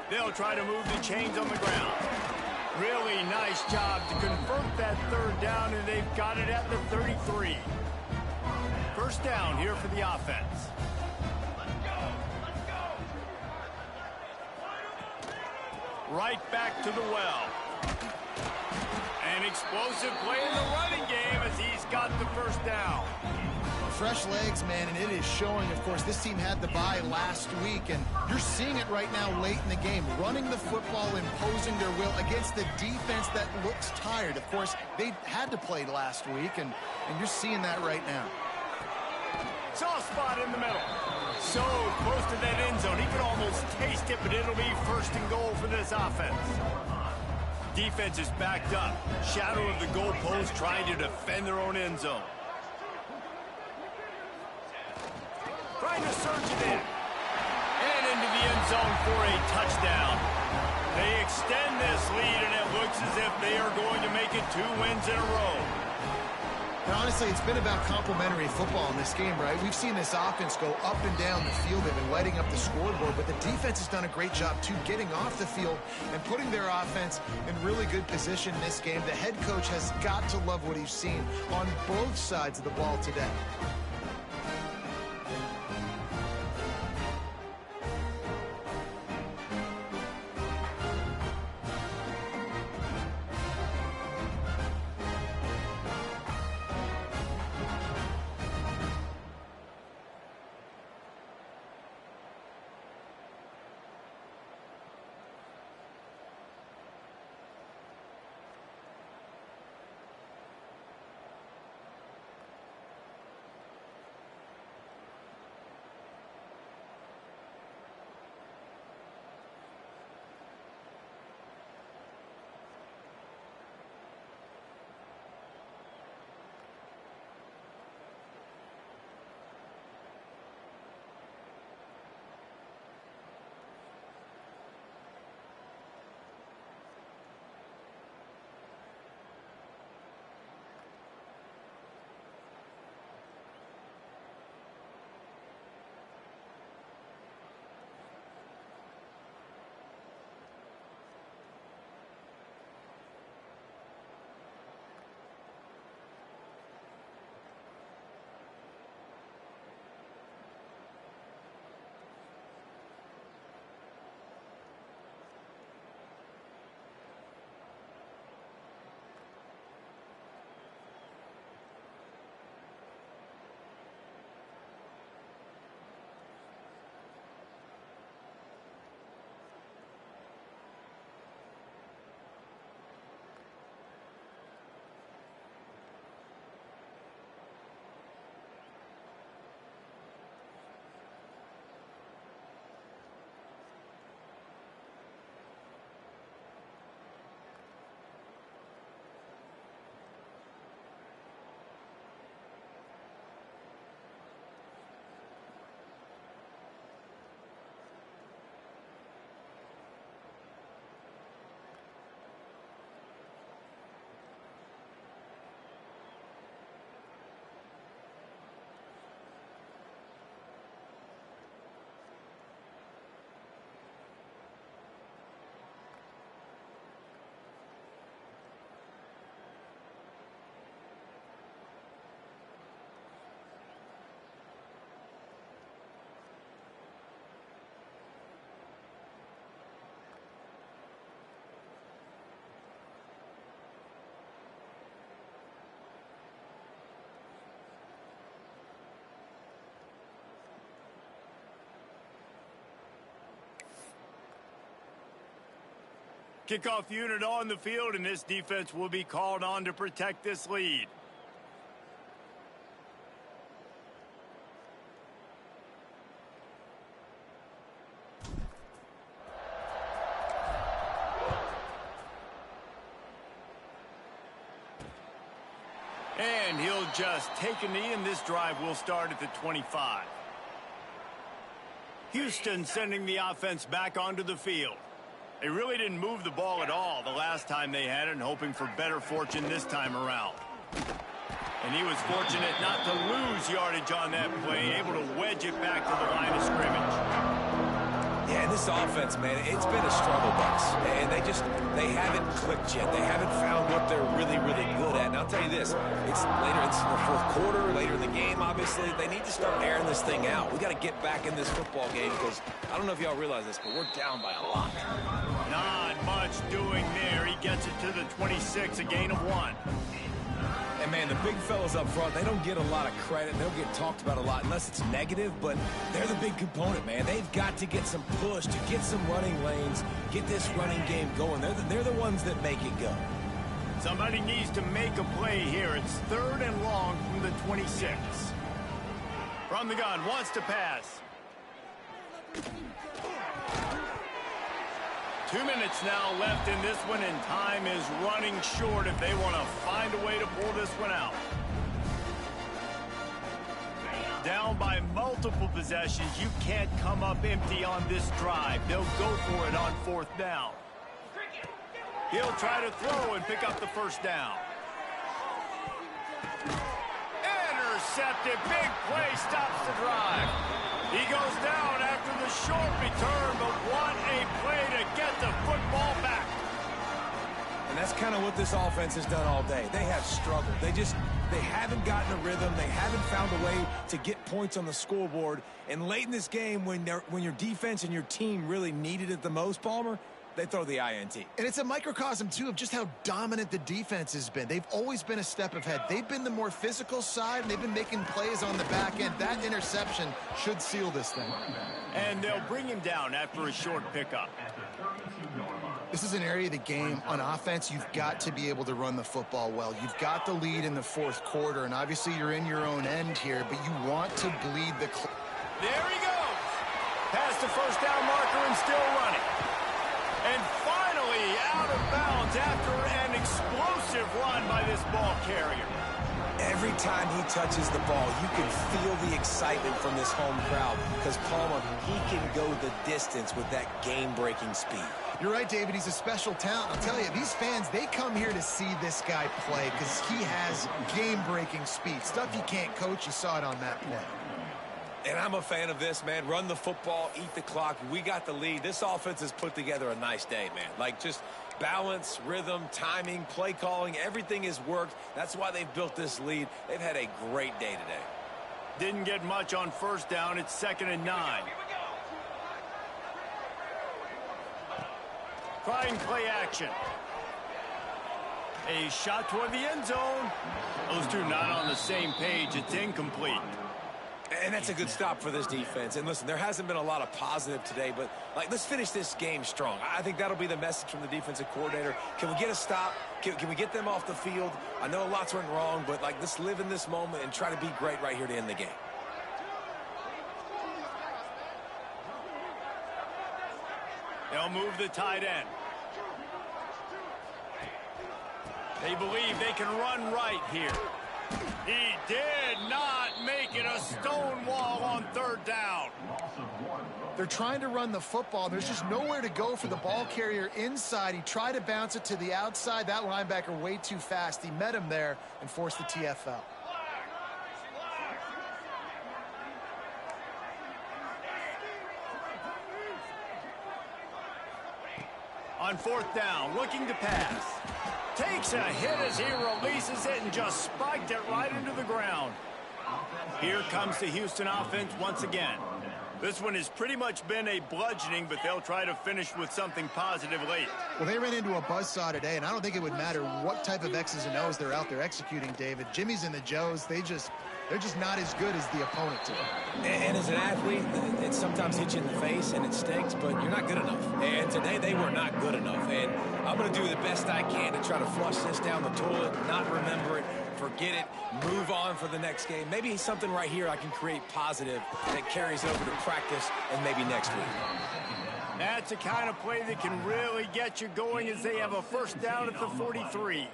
They'll try to move the chains on the ground. Really nice job to convert that third down, and they've got it at the 33. First down here for the offense. Right back to the well. An explosive play in the running game as he's got the first down. Fresh legs, man, and it is showing. Of course, this team had the bye last week, and you're seeing it right now late in the game. Running the football, imposing their will against the defense that looks tired. Of course, they had to play last week, and you're seeing that right now. Soft spot in the middle. So close to that end zone. He could almost taste it, but it'll be first and goal for this offense. Defense is backed up. Shadow of the goalpost trying to defend their own end zone. Trying to surge it in. And into the end zone for a touchdown. They extend this lead, and it looks as if they are going to make it 2 wins in a row. And honestly, it's been about complementary football in this game, right? We've seen this offense go up and down the field. They've been lighting up the scoreboard, but the defense has done a great job, too, getting off the field and putting their offense in really good position in this game. The head coach has got to love what he's seen on both sides of the ball today. Kickoff unit on the field, and this defense will be called on to protect this lead. And he'll just take a knee, and this drive will start at the 25. Houston sending the offense back onto the field. They really didn't move the ball at all the last time they had it, and hoping for better fortune this time around. And he was fortunate not to lose yardage on that play, able to wedge it back to the line of scrimmage. Yeah, and this offense, man, it's been a struggle bus. And they haven't clicked yet. They haven't found what they're really, really good at. And I'll tell you this, it's later in the fourth quarter, later in the game, obviously. They need to start airing this thing out. We got to get back in this football game because I don't know if y'all realize this, but we're down by a lot. Not much doing there. He gets it to the 26, a gain of 1. And, man, the big fellas up front, they don't get a lot of credit. They don't get talked about a lot unless it's negative, but they're the big component, man. They've got to get some push, to get some running lanes, get this running game going. They're the ones that make it go. Somebody needs to make a play here. It's 3rd and long from the 26. From the gun, wants to pass. 2 minutes now left in this one, and time is running short if they want to find a way to pull this one out. Down by multiple possessions, you can't come up empty on this drive. They'll go for it on 4th down. He'll try to throw and pick up the 1st down. Intercepted. Big play stops the drive. He goes down after the short return, but what a play to get the football back. And that's kind of what this offense has done all day. They have struggled. They haven't gotten a rhythm. They haven't found a way to get points on the scoreboard. And late in this game, when your defense and your team really needed it the most, Palmer, they throw the INT. And it's a microcosm, too, of just how dominant the defense has been. They've always been a step ahead. They've been the more physical side, and they've been making plays on the back end. That interception should seal this thing. And they'll bring him down after a short pickup. This is an area of the game on offense you've got to be able to run the football well. You've got the lead in the 4th quarter, and obviously you're in your own end here, but you want to bleed the clock. There he goes. Past the 1st down marker and still running. And finally out of bounds after an explosive run by this ball carrier. Every time he touches the ball, you can feel the excitement from this home crowd because, Palmer, he can go the distance with that game-breaking speed. You're right, David. He's a special talent. I'll tell you, these fans, they come here to see this guy play because he has game-breaking speed. Stuff you can't coach. You saw it on that play. And I'm a fan of this, man. Run the football, eat the clock. We got the lead. This offense has put together a nice day, man. Like, just balance, rhythm, timing, play calling, everything has worked. That's why they've built this lead. They've had a great day today. Didn't get much on 1st down. It's 2nd and 9. Trying play action. A shot toward the end zone. Those two not on the same page. It's incomplete. And that's a good stop for this defense. And listen, there hasn't been a lot of positive today, but let's finish this game strong. I think that'll be the message from the defensive coordinator. Can we get a stop? Can we get them off the field? I know lots went wrong, but let's live in this moment and try to be great right here to end the game. They'll move the tight end. They believe they can run right here. He did not make it a stone wall on 3rd down. They're trying to run the football. There's just nowhere to go for the ball carrier inside. He tried to bounce it to the outside. That linebacker way too fast. He met him there and forced the TFL. On 4th down, looking to pass. Takes a hit as he releases it and just spiked it right into the ground. Here comes the Houston offense once again. This one has pretty much been a bludgeoning, but they'll try to finish with something positive late. Well, they ran into a buzzsaw today, and I don't think it would matter what type of X's and O's they're out there executing, David. Jimmy's and the Joes, they're just not as good as the opponent to them. And as an athlete, it sometimes hits you in the face and it stinks, but you're not good enough. And today they were not good enough. And I'm going to do the best I can to try to flush this down the toilet, not remember it, forget it, move on for the next game. Maybe something right here I can create positive that carries over to practice and maybe next week. That's the kind of play that can really get you going as they have a first down at the 43.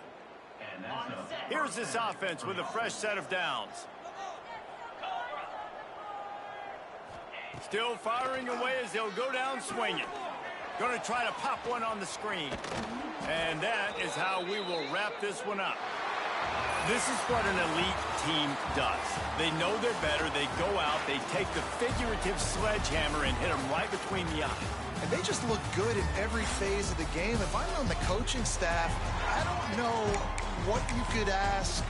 Here's this offense with a fresh set of downs. Still firing away as they'll go down swinging. Going to try to pop one on the screen. And that is how we will wrap this one up. This is what an elite team does. They know they're better. They go out. They take the figurative sledgehammer and hit them right between the eyes. And they just look good in every phase of the game. If I'm on the coaching staff, I don't know what you could ask.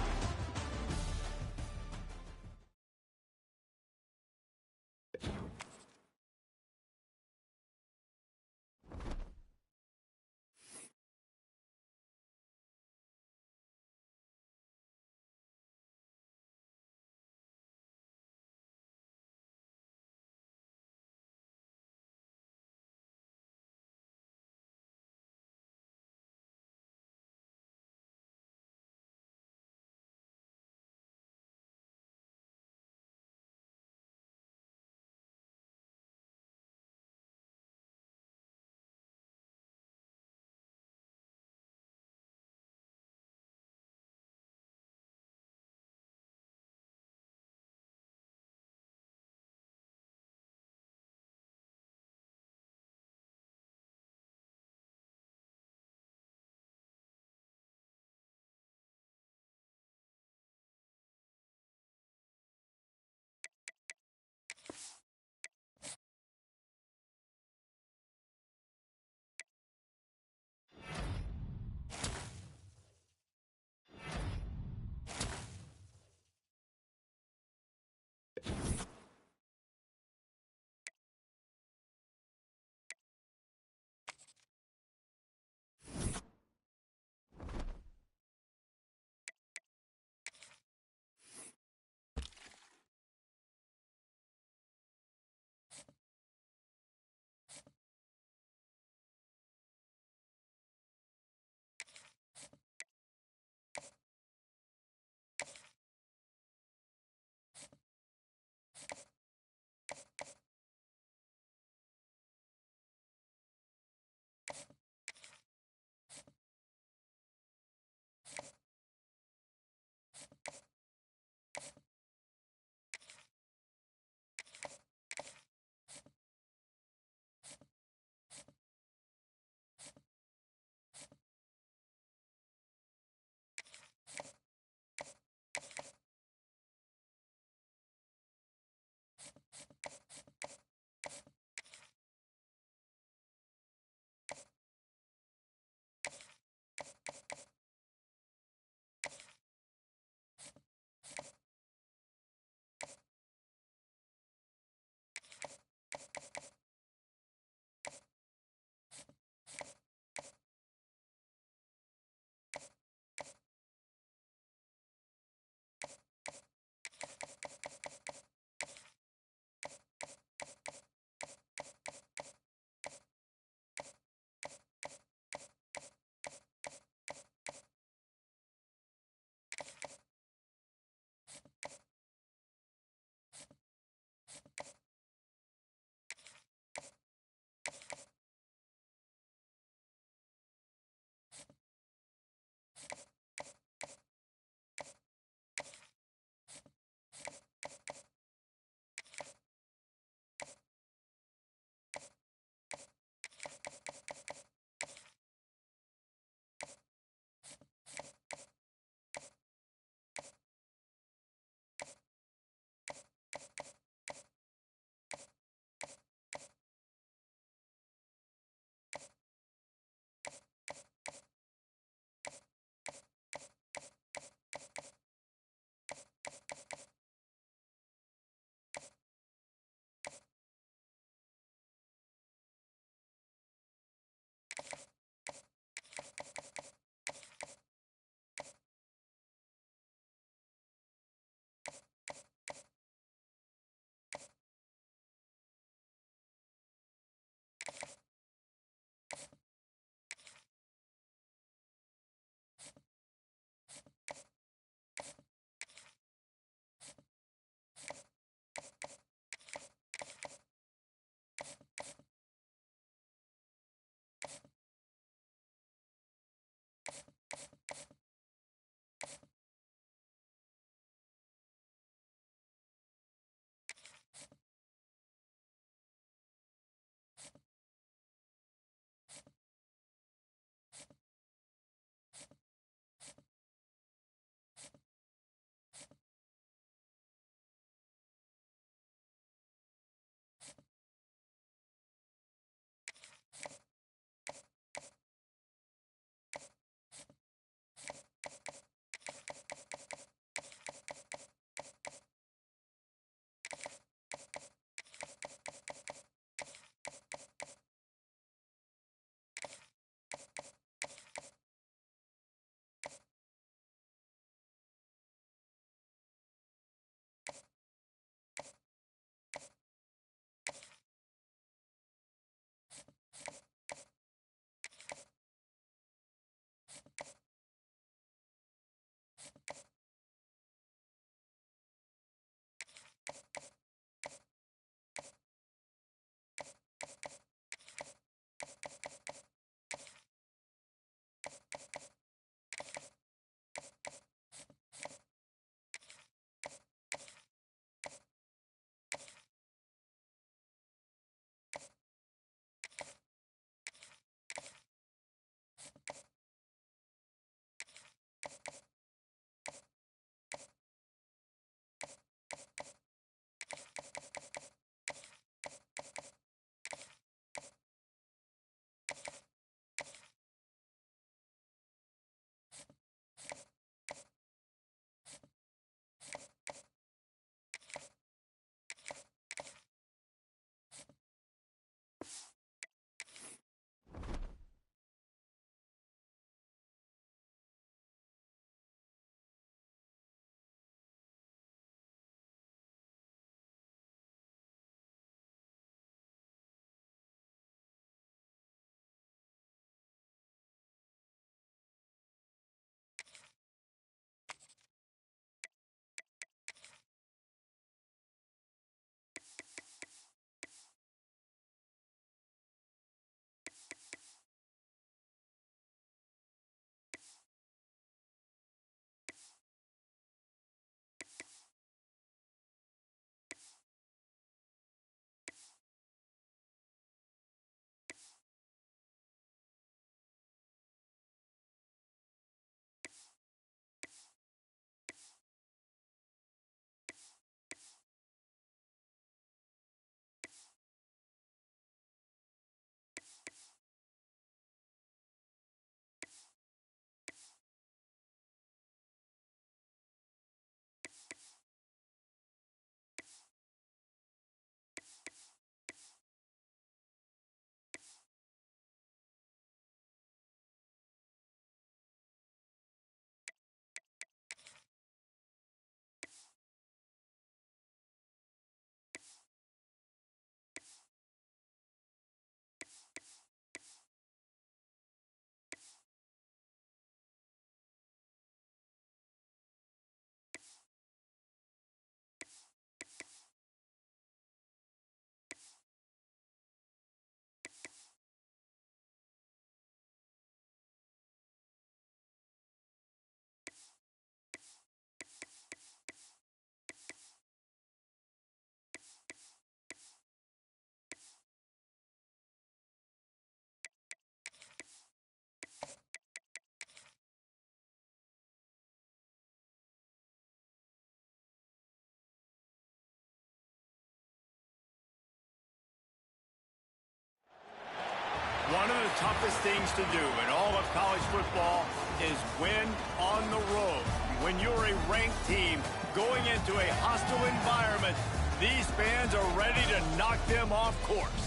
One of the toughest things to do in all of college football is win on the road. When you're a ranked team going into a hostile environment, these fans are ready to knock them off course.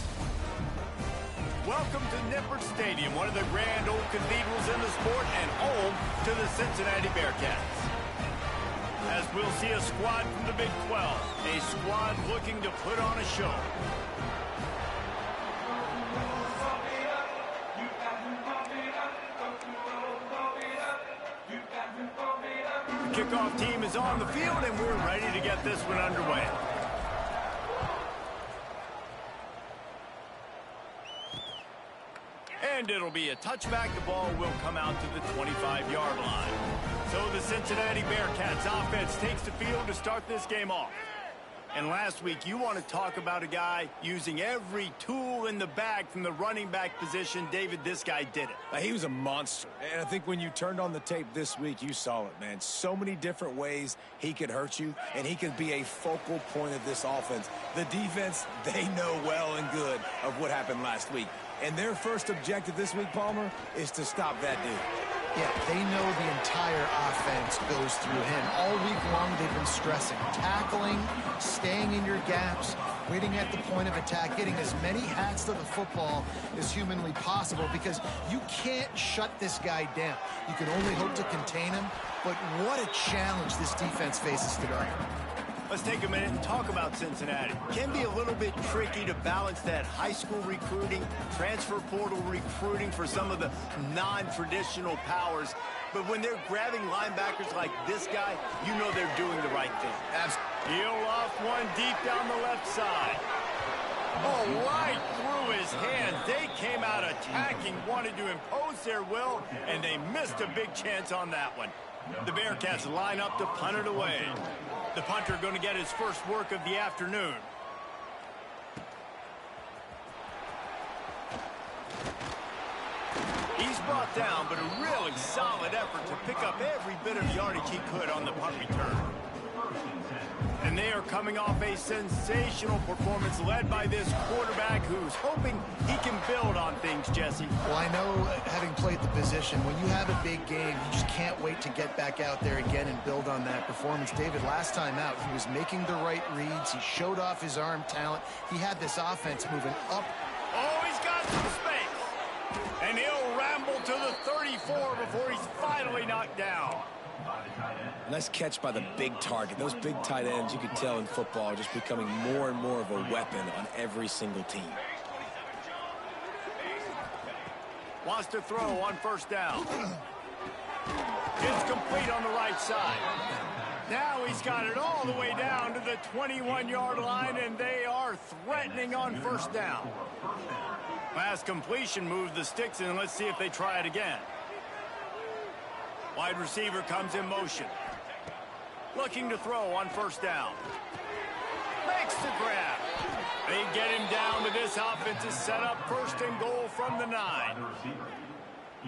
Welcome to Nippert Stadium, one of the grand old cathedrals in the sport and home to the Cincinnati Bearcats. As we'll see a squad from the Big 12, a squad looking to put on a show. The kickoff team is on the field, and we're ready to get this one underway. And it'll be a touchback. The ball will come out to the 25-yard line. So the Cincinnati Bearcats offense takes the field to start this game off. And last week, you want to talk about a guy using every tool in the bag from the running back position. David, this guy did it. He was a monster. And I think when you turned on the tape this week, you saw it, man. So many different ways he could hurt you, and he could be a focal point of this offense. The defense, they know well and good of what happened last week. And their first objective this week, Palmer, is to stop that dude. Yeah, they know the entire offense goes through him. All week long, they've been stressing tackling, staying in your gaps, waiting at the point of attack, getting as many hats to the football as humanly possible, because you can't shut this guy down. You can only hope to contain him, but what a challenge this defense faces today. Let's take a minute and talk about Cincinnati. It can be a little bit tricky to balance that high school recruiting, transfer portal recruiting for some of the non-traditional powers. But when they're grabbing linebackers like this guy, you know they're doing the right thing. Heel off one deep down the left side. Oh, right through his hands. They came out attacking, wanted to impose their will, and they missed a big chance on that one. The Bearcats line up to punt it away. The punter going to get his first work of the afternoon. He's brought down, but a really solid effort to pick up every bit of yardage he could on the punt return. And they are coming off a sensational performance led by this quarterback who's hoping he can build on things, Jesse. Well, I know, having played the position, when you have a big game, you just can't wait to get back out there again and build on that performance. David, last time out, he was making the right reads. He showed off his arm talent. He had this offense moving up. Oh, he's got some space. And he'll ramble to the 34 before he's finally knocked down. Nice catch by the big target. Those big tight ends, you could tell in football, are just becoming more and more of a weapon on every single team. Wants to throw on first down. It's complete on the right side. Now he's got it all the way down to the 21-yard line, and they are threatening on first down. Last completion moved the sticks in. Let's see if they try it again. Wide receiver comes in motion. Looking to throw on first down. Makes the grab. They get him down, but this offense is set up first and goal from the 9.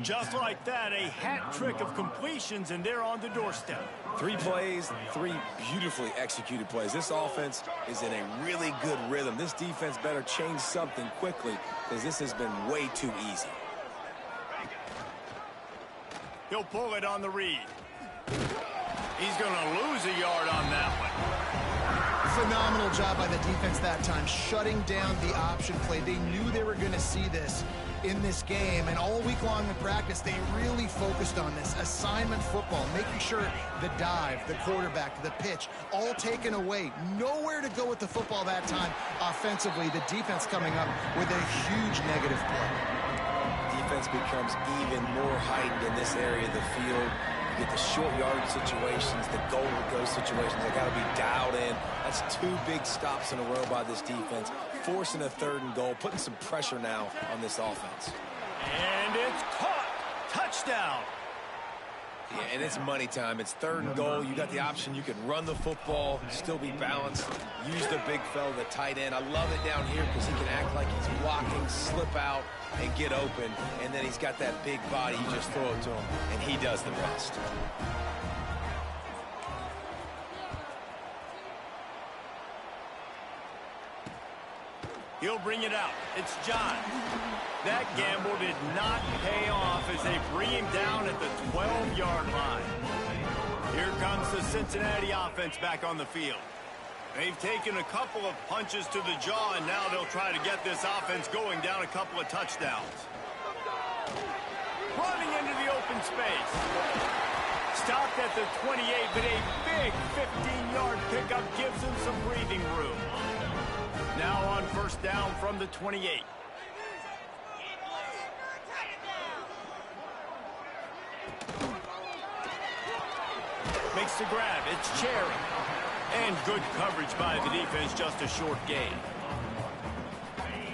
Just like that, a hat trick of completions, and they're on the doorstep. 3 plays, 3 beautifully executed plays. This offense is in a really good rhythm. This defense better change something quickly, because this has been way too easy. He'll pull it on the read. He's going to lose a yard on that one. Phenomenal job by the defense that time, shutting down the option play. They knew they were going to see this in this game, and all week long in practice, they really focused on this assignment football, making sure the dive, the quarterback, the pitch, all taken away. Nowhere to go with the football that time offensively. The defense coming up with a huge negative play. Defense becomes even more heightened in this area of the field. You get the short yardage situations, the goal to go situations. They got to be dialed in. That's 2 big stops in a row by this defense, forcing a 3rd and goal, putting some pressure now on this offense. And it's caught. Touchdown. Yeah, and it's money time. It's 3rd and goal. You got the option. You can run the football, still be balanced, use the big fella, the tight end. I love it down here because he can act like he's blocking, slip out, and get open. And then he's got that big body. You just throw it to him, and he does the rest. He'll bring it out. It's John. That gamble did not pay off as they bring him down at the 12-yard line. Here comes the Cincinnati offense back on the field. They've taken a couple of punches to the jaw, and now they'll try to get this offense going down a couple of touchdowns. Running into the open space. Stopped at the 28, but a big 15-yard pickup gives him some breathing room. Now on first down from the 28. Makes the grab. It's Cherry. And good coverage by the defense, just a short gain.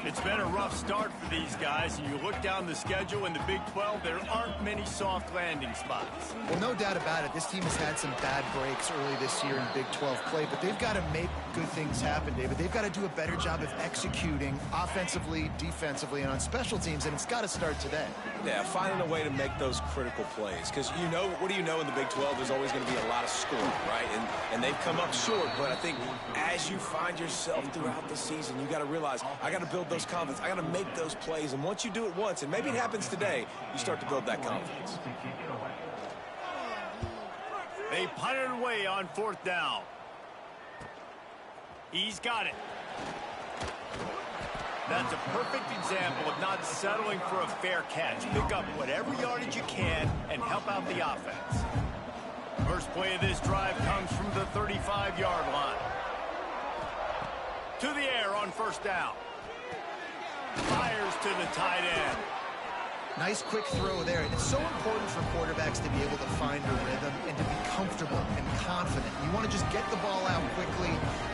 It's been a rough start for these guys, and you look down the schedule in the Big 12, there aren't many soft landing spots. Well, no doubt about it. This team has had some bad breaks early this year in Big 12 play, but they've got to make good things happen, David. They've got to do a better job of executing offensively, defensively, and on special teams, and it's got to start today. Yeah, finding a way to make those critical plays. Because, you know, what do you know in the Big 12? There's always going to be a lot of scoring, right? And they've come up short, but I think as you find yourself throughout the season, you got to realize, I got to build those confidence. I got to make those plays. And once you do it once, and maybe it happens today, you start to build that confidence. They punt it away on fourth down. He's got it. That's a perfect example of not settling for a fair catch. Pick up whatever yardage you can and help out the offense. First play of this drive comes from the 35-yard line. To the air on first down. Fires to the tight end. Nice quick throw there. It's so important for quarterbacks to be able to find a rhythm and to be comfortable and confident. You want to just get the ball out quickly,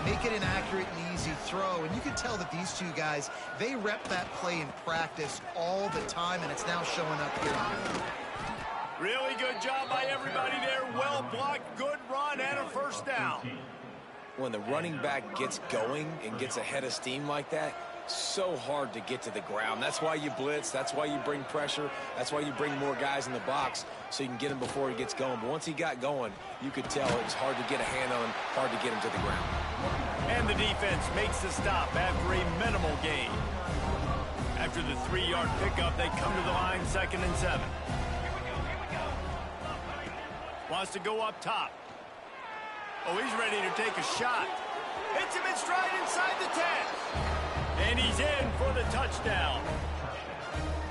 make it an accurate and easy throw. And you can tell that these two guys, they rep that play in practice all the time, and it's now showing up here. Really good job by everybody there. Well blocked, good run, and a first down. When the running back gets going and gets ahead of steam like that, so hard to get to the ground. That's why you blitz. That's why you bring pressure. That's why you bring more guys in the box so you can get him before he gets going. But once he got going, you could tell it was hard to get a hand on, hard to get him to the ground. And the defense makes the stop after a minimal gain. After the 3-yard pickup, they come to the line, 2nd and 7. Wants to go up top. Oh, he's ready to take a shot. Hits him in stride inside the 10. And he's in for the touchdown.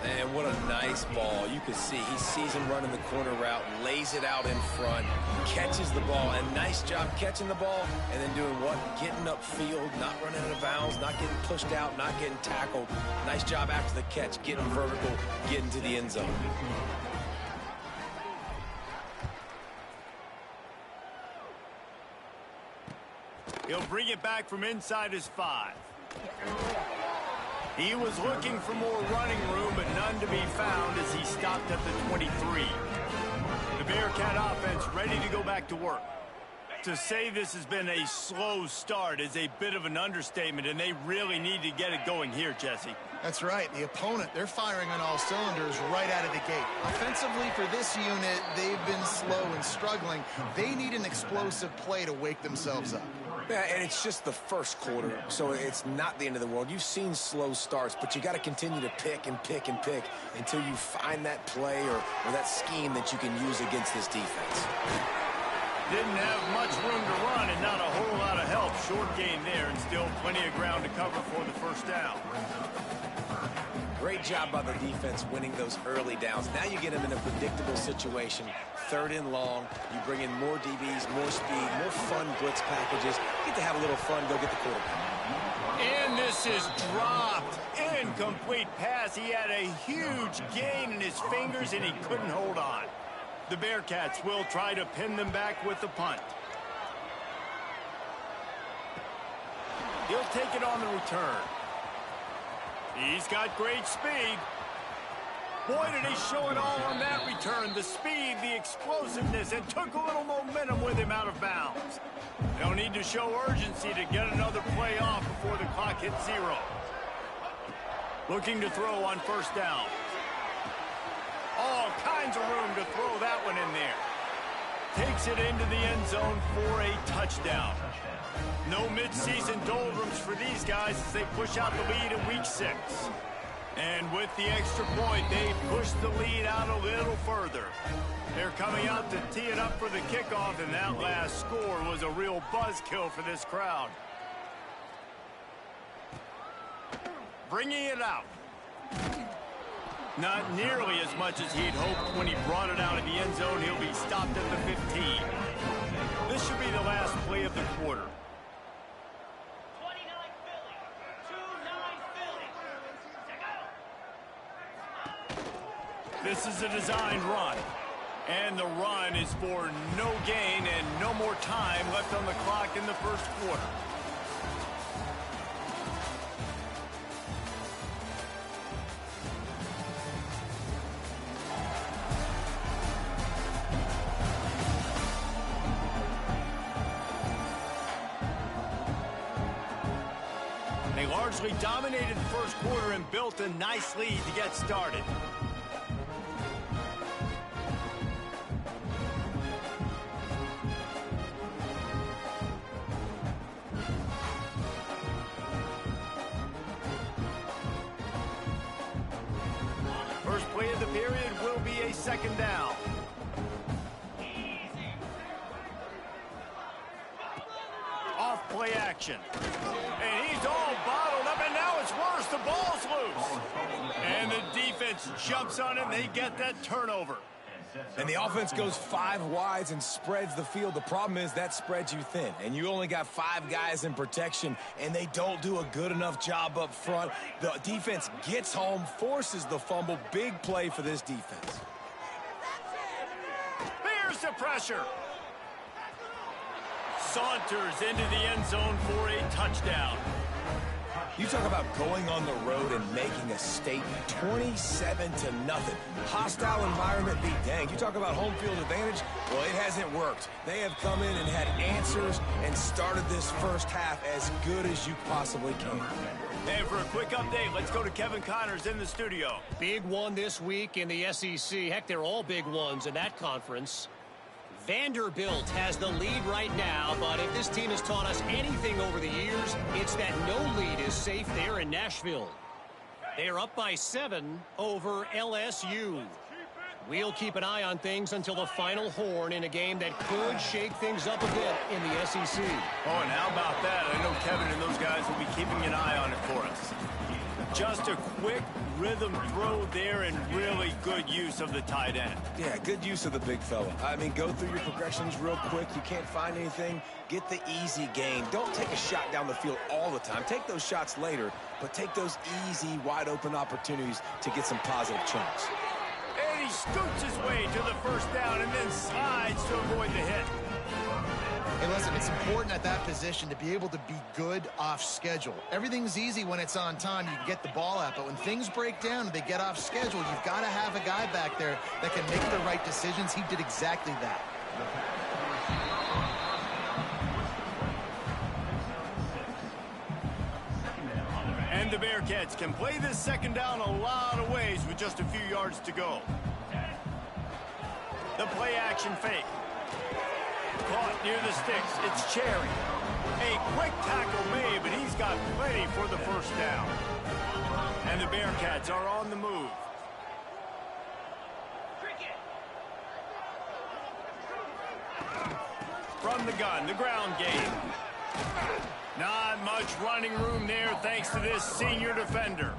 And what a nice ball. You can see he sees him running the corner route, lays it out in front, catches the ball, and nice job catching the ball and then doing what? Getting upfield, not running out of bounds, not getting pushed out, not getting tackled. Nice job after the catch, getting vertical, getting to the end zone. He'll bring it back from inside his 5. He was looking for more running room, but none to be found as he stopped at the 23. The Bearcat offense ready to go back to work. To say this has been a slow start is a bit of an understatement, and they really need to get it going here, Jesse. That's right. The opponent, they're firing on all cylinders right out of the gate. Offensively for this unit, they've been slow and struggling. They need an explosive play to wake themselves up. Yeah, and it's just the first quarter, so it's not the end of the world. You've seen slow starts, but you got to continue to pick and pick and pick until you find that play or that scheme that you can use against this defense. Didn't have much room to run and not a whole lot of help. Short gain there and still plenty of ground to cover for the first down. Great job by the defense winning those early downs. Now you get them in a predictable situation. 3rd and long. You bring in more DBs, more speed, more fun blitz packages. You get to have a little fun, go get the quarterback. And this is dropped. Incomplete pass. He had a huge gain in his fingers and he couldn't hold on. The Bearcats will try to pin them back with the punt. He'll take it on the return. He's got great speed. Boy, did he show it all on that return. The speed, the explosiveness, and took a little momentum with him out of bounds. They'll need to show urgency to get another play off before the clock hits 0. Looking to throw on first down. All kinds of room to throw that one in there. Takes it into the end zone for a touchdown. No midseason doldrums for these guys as they push out the lead in week 6. And with the extra point, they push the lead out a little further. They're coming out to tee it up for the kickoff, and that last score was a real buzzkill for this crowd. Bringing it out. Not nearly as much as he'd hoped when he brought it out of the end zone. He'll be stopped at the 15. This should be the last play of the quarter. 29 Philly. 2-9 Philly. This is a designed run. And the run is for no gain and no more time left on the clock in the first quarter. They largely dominated the first quarter and built a nice lead to get started. First play of the period will be a second down. Off play action. And he's all bottled up, and now it's worse. The ball's loose. And the defense jumps on it, and they get that turnover. And the offense goes 5 wides and spreads the field. The problem is that spreads you thin, and you only got 5 guys in protection, and they don't do a good enough job up front. The defense gets home, forces the fumble. Big play for this defense. Here's the pressure. Saunters into the end zone for a touchdown. You talk about going on the road and making a statement. 27-0. Hostile environment be danged. You talk about home field advantage. Well, it hasn't worked. They have come in and had answers and started this first half as good as you possibly can. And for a quick update, let's go to Kevin Connors in the studio. Big one this week in the SEC. Heck, they're all big ones in that conference. Vanderbilt has the lead right now, but if this team has taught us anything over the years, it's that no lead is safe there in Nashville. They are up by 7 over LSU. We'll keep an eye on things until the final horn in a game that could shake things up a bit in the SEC. Oh, and how about that? I know Kevin and those guys will be keeping an eye on it for us. Just a quick rhythm throw there and really good use of the tight end. Yeah, good use of the big fella. I mean, go through your progressions real quick. You can't find anything. Get the easy gain. Don't take a shot down the field all the time. Take those shots later, but take those easy, wide-open opportunities to get some positive chunks. And he scoots his way to the first down and then slides to avoid the hit. Hey, listen, it's important at that position to be able to be good off schedule. Everything's easy when it's on time. You can get the ball out. But when things break down and they get off schedule, you've got to have a guy back there that can make the right decisions. He did exactly that. And the Bearcats can play this second down a lot of ways with just a few yards to go. The play action fake. Caught near the sticks. It's Cherry. A quick tackle made, but he's got plenty for the first down. And the Bearcats are on the move. From the gun, the ground game. Not much running room there thanks to this senior defender.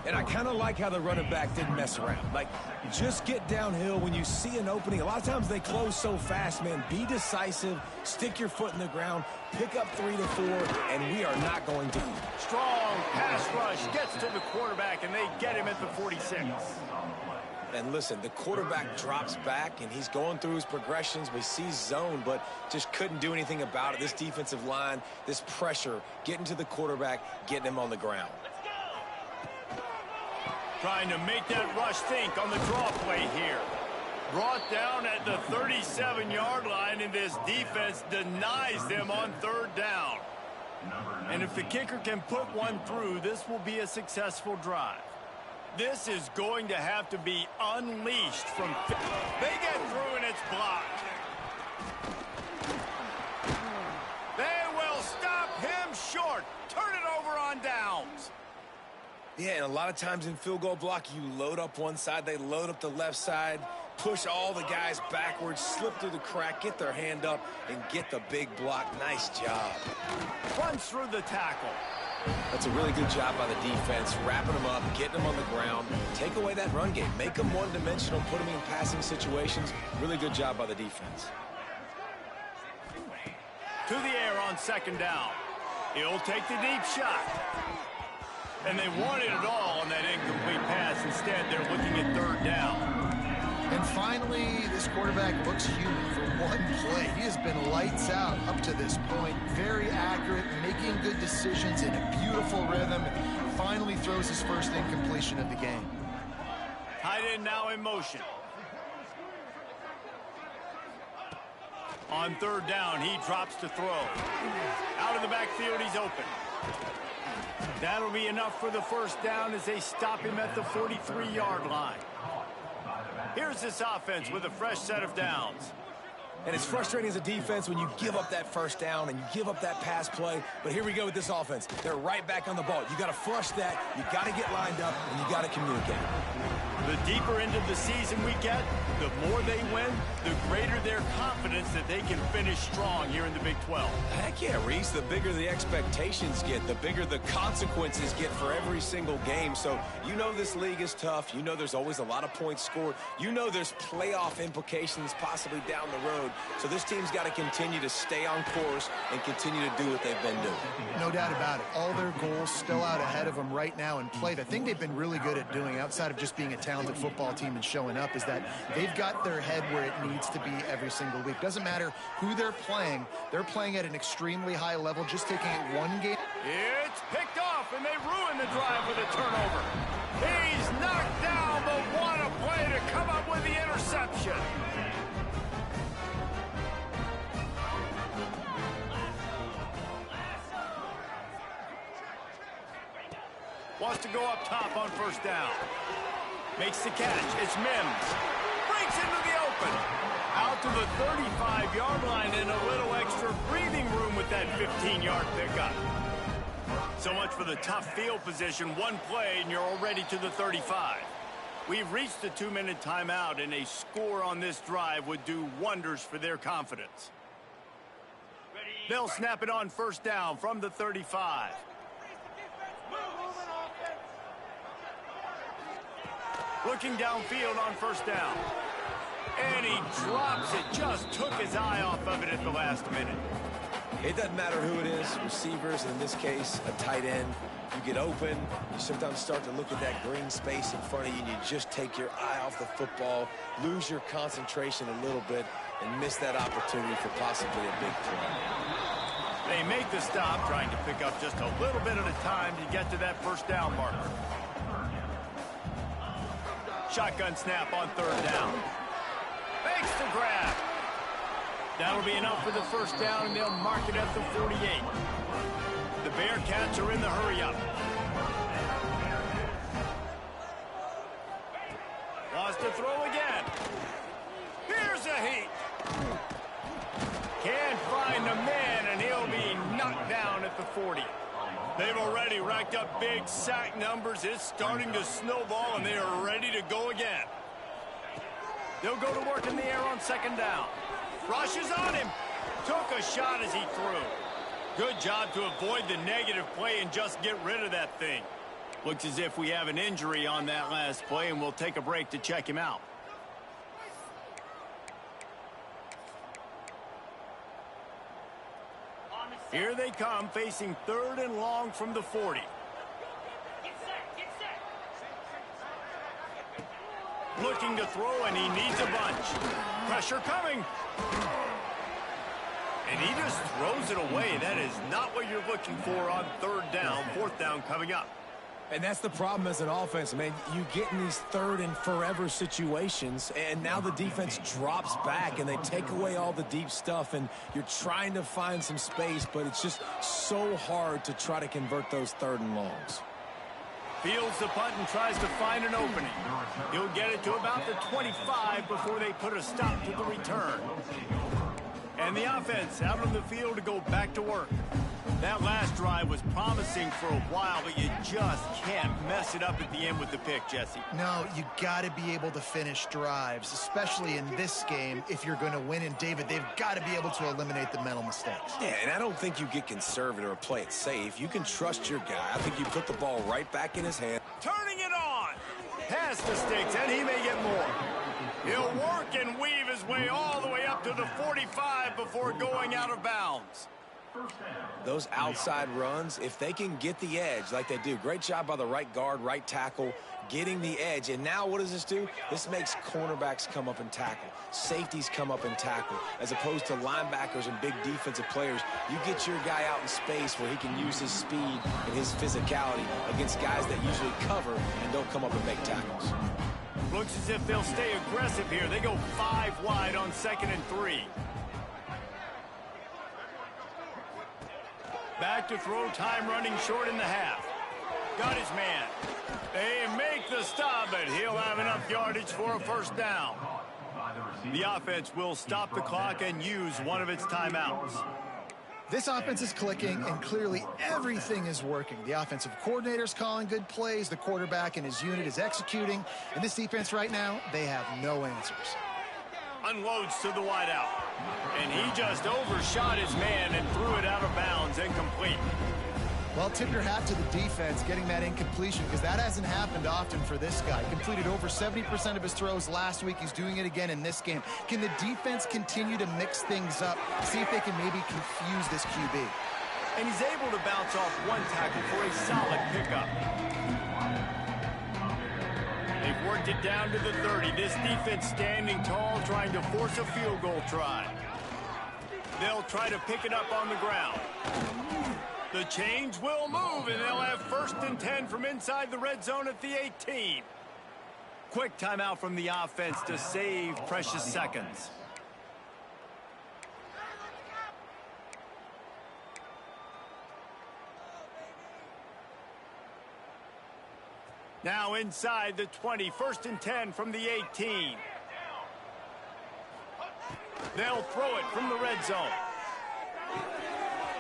And I kind of like how the running back didn't mess around. Like, just get downhill when you see an opening. A lot of times they close so fast, man. Be decisive, stick your foot in the ground, pick up 3 to 4, and we are not going to. Strong pass rush gets to the quarterback, and they get him at the 46. And listen, the quarterback drops back, and he's going through his progressions. We see zone, but just couldn't do anything about it. This defensive line, this pressure, getting to the quarterback, getting him on the ground. Trying to make that rush think on the draw play here. Brought down at the 37-yard line, and this defense denies them on third down. And if the kicker can put one through, this will be a successful drive. This is going to have to be unleashed from... They get through, and it's blocked. They will stop him short. Turn it over on downs. Yeah, and a lot of times in field goal block, you load up one side, they load up the left side, push all the guys backwards, slip through the crack, get their hand up, and get the big block. Nice job. Runs through the tackle. That's a really good job by the defense, wrapping them up, getting them on the ground. Take away that run game. Make them one-dimensional, put them in passing situations. Really good job by the defense. To the air on second down. He'll take the deep shot. And they wanted it all on that incomplete pass. Instead, they're looking at third down. And finally, this quarterback looks human for one play. He has been lights out up to this point. Very accurate, making good decisions in a beautiful rhythm. And finally throws his first incompletion of the game. Tight end now in motion. On third down, he drops to throw. Out of the backfield, he's open. That'll be enough for the first down as they stop him at the 43-yard line. Here's this offense with a fresh set of downs. And it's frustrating as a defense when you give up that first down and you give up that pass play. But here we go with this offense. They're right back on the ball. You got to flush that. You got to get lined up, and you got to communicate. The deeper into the season we get, the more they win, the greater their confidence that they can finish strong here in the Big 12. Heck yeah, Reese. The bigger the expectations get, the bigger the consequences get for every single game. So you know this league is tough. You know there's always a lot of points scored. You know there's playoff implications possibly down the road. So this team's got to continue to stay on course and continue to do what they've been doing. No doubt about it. All their goals still out ahead of them right now in play. The thing they've been really good at doing, outside of just being a talented football team and showing up, is that they've got their head where it needs to be every single week. Doesn't matter who they're playing at an extremely high level, just taking it one game. It's picked off, and they ruin the drive with a turnover. He's knocked down, but what a play to come up with the interception. Wants to go up top on first down. Makes the catch. It's Mims. Breaks into the open. Out to the 35-yard line and a little extra breathing room with that 15-yard pickup. So much for the tough field position. One play and you're already to the 35. We've reached the 2-minute timeout, and a score on this drive would do wonders for their confidence. They'll snap it on first down from the 35. Looking downfield on first down. And he drops it. Just took his eye off of it at the last minute. It doesn't matter who it is, receivers, in this case, a tight end. You get open, you sometimes start to look at that green space in front of you, and you just take your eye off the football, lose your concentration a little bit, and miss that opportunity for possibly a big play. They make the stop, trying to pick up just a little bit at a time to get to that first down marker. Shotgun snap on third down. Makes the grab. That'll be enough for the first down, and they'll mark it at the 48. The Bearcats are in the hurry-up. Wants to throw again. Here's a heat. Can't find the man, and he'll be knocked down at the 40. They've already racked up big sack numbers. It's starting to snowball, and they are ready to go again. They'll go to work in the air on second down. Rushes on him. Took a shot as he threw. Good job to avoid the negative play and just get rid of that thing. Looks as if we have an injury on that last play, and we'll take a break to check him out. Here they come, facing third and long from the 40. Get set, get set. Looking to throw, and he needs a bunch. Pressure coming. And he just throws it away. That is not what you're looking for on third down. Fourth down coming up. And that's the problem as an offense, man. You get in these third and forever situations, and now the defense drops back, and they take away all the deep stuff, and you're trying to find some space, but it's just so hard to try to convert those third and longs. Fields the punt and tries to find an opening. He'll get it to about the 25 before they put a stop to the return. And the offense out on the field to go back to work. That last drive was promising. chasing for a while, but you just can't mess it up at the end with the pick, Jesse. No, you got to be able to finish drives, especially in this game if you're going to win. And, David, they've got to be able to eliminate the mental mistakes. Yeah, and I don't think you get conservative or play it safe. You can trust your guy. I think you put the ball right back in his hand. Turning it on. Pass mistakes, and he may get more. He'll work and weave his way all the way up to the 45 before going out of bounds. Those outside runs, if they can get the edge like they do, great job by the right guard, right tackle, getting the edge. And now what does this do? This makes cornerbacks come up and tackle. Safeties come up and tackle. As opposed to linebackers and big defensive players, you get your guy out in space where he can use his speed and his physicality against guys that usually cover and don't come up and make tackles. Looks as if they'll stay aggressive here. They go 5 wide on 2nd and 3. Back to throw, time running short in the half. Got his man. They make the stop, but he'll have enough yardage for a first down. The offense will stop the clock and use one of its timeouts. This offense is clicking, and clearly everything is working. The offensive coordinator's calling good plays. The quarterback and his unit is executing. And this defense right now, they have no answers. Unloads to the wideout. And he just overshot his man and threw it out of bounds, incomplete. Well, tip your hat to the defense getting that incompletion, because that hasn't happened often for this guy. Completed over 70% of his throws last week. He's doing it again in this game. Can the defense continue to mix things up, see if they can maybe confuse this QB? And he's able to bounce off one tackle for a solid pickup. They've worked it down to the 30. This defense standing tall, trying to force a field goal try. They'll try to pick it up on the ground. The chains will move, and they'll have 1st and 10 from inside the red zone at the 18. Quick timeout from the offense to save precious seconds. Now inside the 20, 1st and 10 from the 18. They'll throw it from the red zone.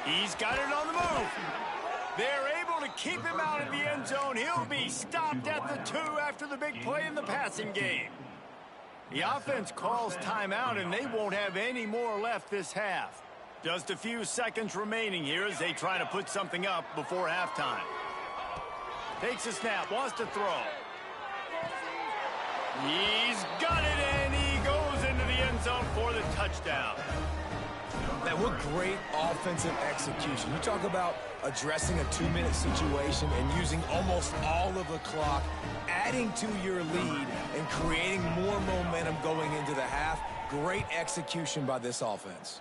He's got it on the move. They're able to keep him out of the end zone. He'll be stopped at the 2 after the big play in the passing game. The offense calls timeout, and they won't have any more left this half. Just a few seconds remaining here as they try to put something up before halftime. Takes a snap, wants to throw. He's got it, and he goes into the end zone for the touchdown. Man, what great offensive execution. You talk about addressing a 2-minute situation and using almost all of the clock, adding to your lead and creating more momentum going into the half. Great execution by this offense.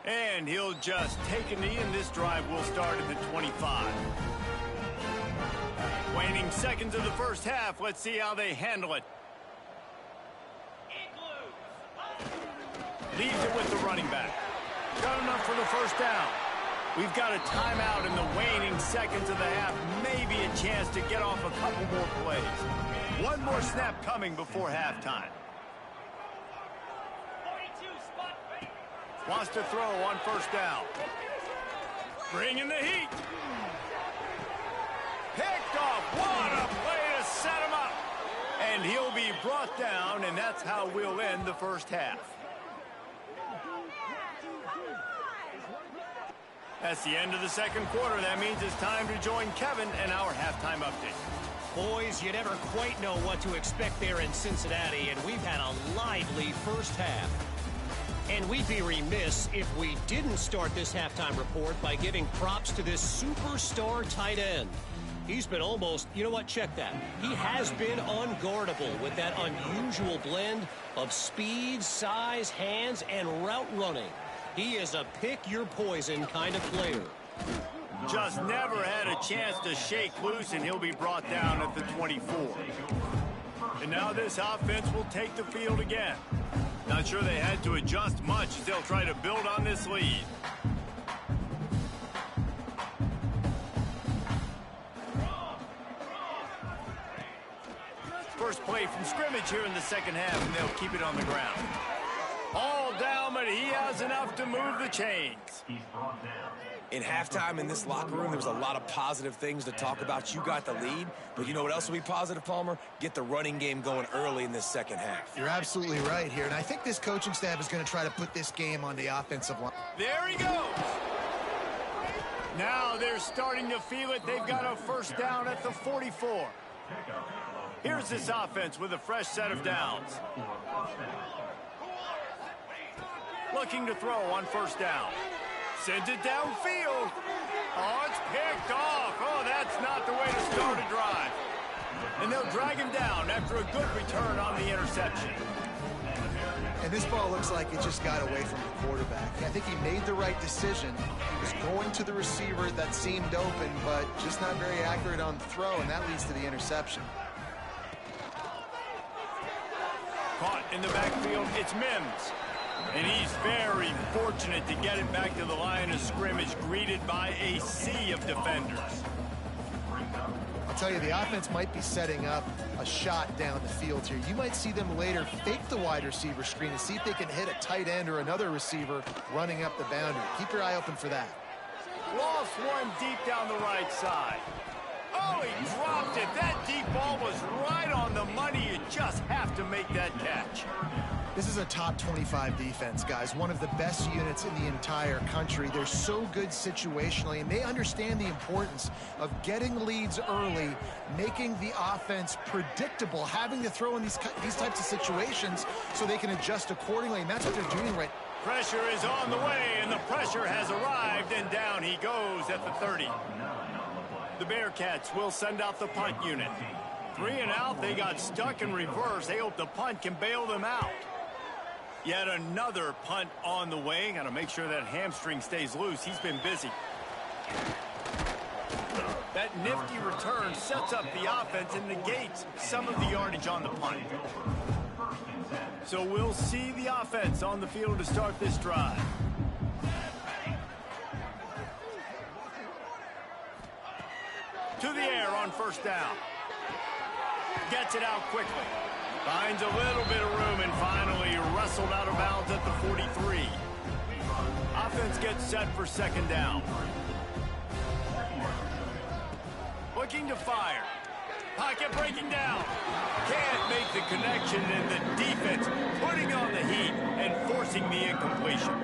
And he'll just take a knee, and this drive will start at the 25. Waning seconds of the first half. Let's see how they handle it. Leaves it with the running back. Got enough for the first down. We've got a timeout in the waning seconds of the half. Maybe a chance to get off a couple more plays. One more snap coming before halftime. Wants to throw on first down. Bringing the heat. Picked off. What a play to set him up. And he'll be brought down, and that's how we'll end the first half. That's the end of the second quarter. That means it's time to join Kevin and our halftime update. Boys, you never quite know what to expect there in Cincinnati, and we've had a lively first half. And we'd be remiss if we didn't start this halftime report by giving props to this superstar tight end. He's been almost, you know what, check that. He has been unguardable with that unusual blend of speed, size, hands, and route running. He is a pick-your-poison kind of player. Just never had a chance to shake loose, and he'll be brought down at the 24. And now this offense will take the field again. Not sure they had to adjust much as they'll try to build on this lead. First play from scrimmage here in the second half, and they'll keep it on the ground. All down, but but he has enough to move the chains. In halftime in this locker room, there was a lot of positive things to talk about. You got the lead, but you know what else will be positive, Palmer? Get the running game going early in this second half. You're absolutely right here, and I think this coaching staff is going to try to put this game on the offensive line. There he goes. Now they're starting to feel it. They've got a first down at the 44. Here's this offense with a fresh set of downs. Looking to throw on first down. Sends it downfield. Oh, it's picked off. Oh, that's not the way to start a drive. And they'll drag him down after a good return on the interception. And this ball looks like it just got away from the quarterback. I think he made the right decision. He was going to the receiver that seemed open, but just not very accurate on the throw, and that leads to the interception. Caught in the backfield, it's Mims. And he's very fortunate to get it back to the line of scrimmage, greeted by a sea of defenders. I'll tell you, the offense might be setting up a shot down the field here. You might see them later fake the wide receiver screen and see if they can hit a tight end or another receiver running up the boundary. Keep your eye open for that. Lost one deep down the right side. Oh, he dropped it. That deep ball was right on the money. You just have to make that catch. This is a top 25 defense, guys. One of the best units in the entire country. They're so good situationally, and they understand the importance of getting leads early, making the offense predictable, having to throw in these types of situations so they can adjust accordingly, and that's what they're doing right now. Pressure is on the way, and the pressure has arrived, and down he goes at the 30. The Bearcats will send out the punt unit. 3 and out, they got stuck in reverse. They hope the punt can bail them out. Yet another punt on the way. Got to make sure that hamstring stays loose. He's been busy. That nifty return sets up the offense and negates some of the yardage on the punt. So we'll see the offense on the field to start this drive. To the air on first down. Gets it out quickly. Finds a little bit of room and finally wrestled out of bounds at the 43. Offense gets set for second down. Looking to fire. Pocket breaking down. Can't make the connection, and the defense putting on the heat and forcing the incompletion.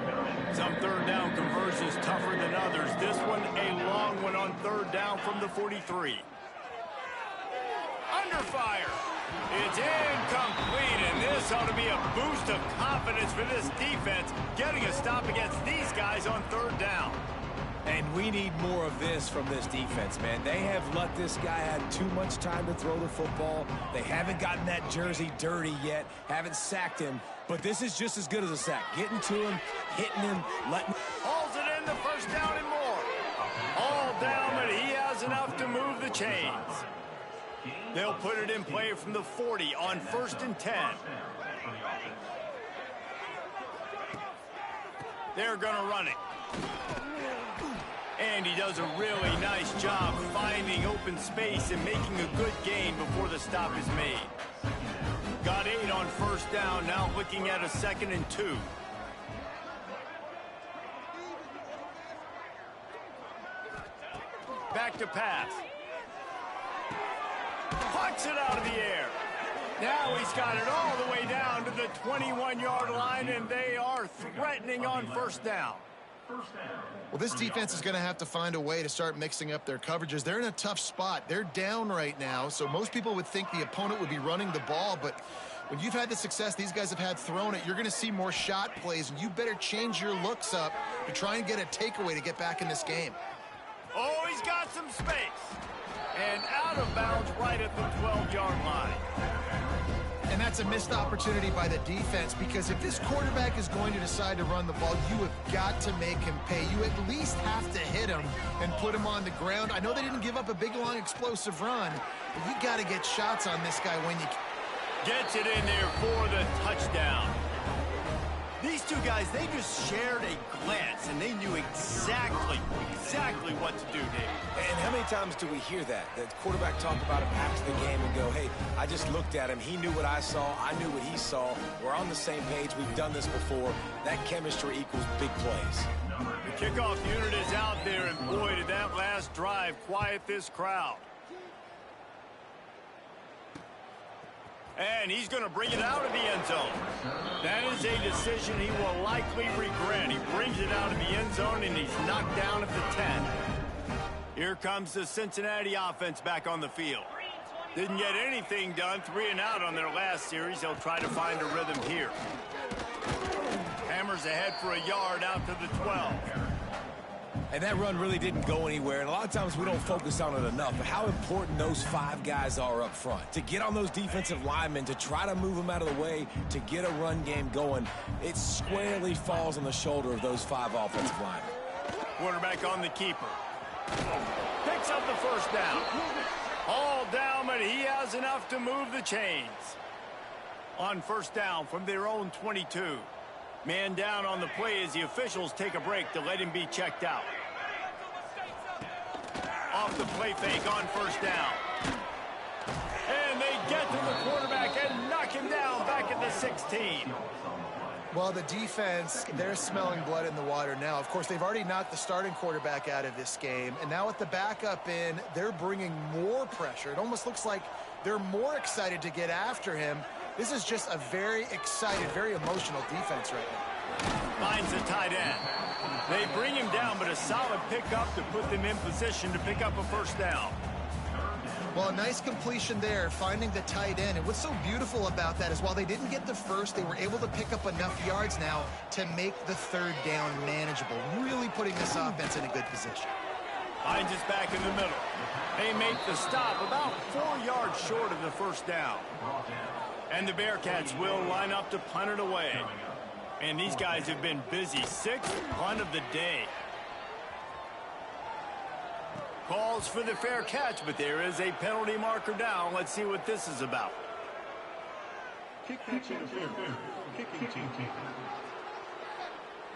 Some third down conversions tougher than others. This one a long one on third down from the 43. Under fire. It's incomplete, and this ought to be a boost of confidence for this defense, getting a stop against these guys on third down. And we need more of this from this defense, man. They have let this guy have too much time to throw the football. They haven't gotten that jersey dirty yet, haven't sacked him, but this is just as good as a sack. Getting to him, hitting him, letting... Hauls it in, the first down and more. All down, but he has enough to move the chains. They'll put it in play from the 40 on 1st and 10. They're going to run it. And he does a really nice job finding open space and making a good gain before the stop is made. Got 8 on first down, now looking at a 2nd and 2. Back to pass. Pucks it out of the air. Now he's got it all the way down to the 21-yard line, and they are threatening on first down. Well, this defense is going to have to find a way to start mixing up their coverages. They're in a tough spot. They're down right now, so most people would think the opponent would be running the ball, but when you've had the success these guys have had throwing it, you're going to see more shot plays, and you better change your looks up to try and get a takeaway to get back in this game. Oh, he's got some space. And out of bounds right at the 12-yard line. And that's a missed opportunity by the defense, because if this quarterback is going to decide to run the ball, you have got to make him pay. You at least have to hit him and put him on the ground. I know they didn't give up a big, long, explosive run, but you got to get shots on this guy when you can. Gets it in there for the touchdown. These two guys, they just shared a glance, and they knew exactly what to do, Dave. And how many times do we hear that? The quarterback talk about him after the game and go, hey, I just looked at him. He knew what I saw. I knew what he saw. We're on the same page. We've done this before. That chemistry equals big plays. The kickoff unit is out there, and boy, did that last drive quiet this crowd. And he's going to bring it out of the end zone. That is a decision he will likely regret. He brings it out of the end zone, and he's knocked down at the 10. Here comes the Cincinnati offense back on the field. Didn't get anything done, 3 and out on their last series. They'll try to find a rhythm here. Hammers ahead for a yard out to the 12. And that run really didn't go anywhere. And a lot of times we don't focus on it enough. But how important those 5 guys are up front. To get on those defensive linemen, to try to move them out of the way, to get a run game going, it squarely falls on the shoulder of those 5 offensive linemen. Quarterback on the keeper. Picks up the first down. All down, but he has enough to move the chains. On first down from their own 22. Man down on the play as the officials take a break to let him be checked out. Off the play fake on first down. And they get to the quarterback and knock him down back at the 16. Well, the defense, they're smelling blood in the water now. Of course, they've already knocked the starting quarterback out of this game. And now with the backup in, they're bringing more pressure. It almost looks like they're more excited to get after him. This is just a very excited, very emotional defense right now. Finds the tight end. They bring him down, but a solid pickup to put them in position to pick up a first down. Well, a nice completion there, finding the tight end. And what's so beautiful about that is while they didn't get the first, they were able to pick up enough yards now to make the third down manageable, really putting this offense in a good position. Finds his back in the middle. They make the stop about 4 yards short of the first down. And the Bearcats will line up to punt it away. And these guys have been busy. 6th punt of the day. Calls for the fair catch, but there is a penalty marker down. Let's see what this is about.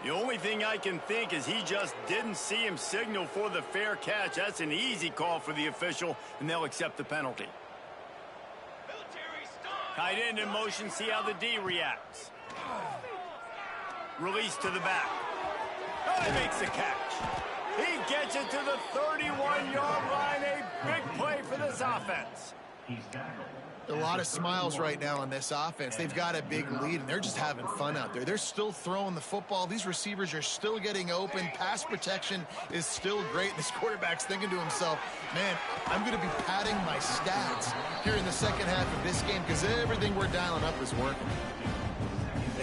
The only thing I can think is he just didn't see him signal for the fair catch. That's an easy call for the official, and they'll accept the penalty. Tight end in motion, see how the D reacts. Release to the back. Oh, he makes the catch. He gets it to the 31-yard line. A big play for this offense. A lot of smiles right now on this offense. They've got a big lead, and they're just having fun out there. They're still throwing the football. These receivers are still getting open. Pass protection is still great. This quarterback's thinking to himself, man, I'm going to be padding my stats here in the second half of this game because everything we're dialing up is working.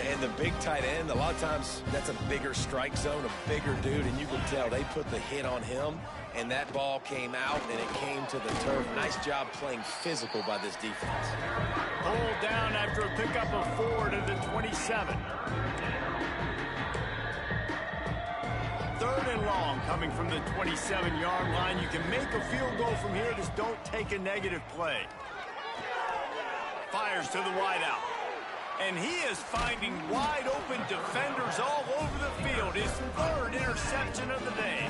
And the big tight end, a lot of times that's a bigger strike zone, a bigger dude, and you can tell they put the hit on him, and that ball came out, and it came to the turf. Nice job playing physical by this defense. Pulled down after a pickup of 4 to the 27. 3rd and long coming from the 27-yard line. You can make a field goal from here, just don't take a negative play. Fires to the wideout. And he is finding wide-open defenders all over the field. His 3rd interception of the day.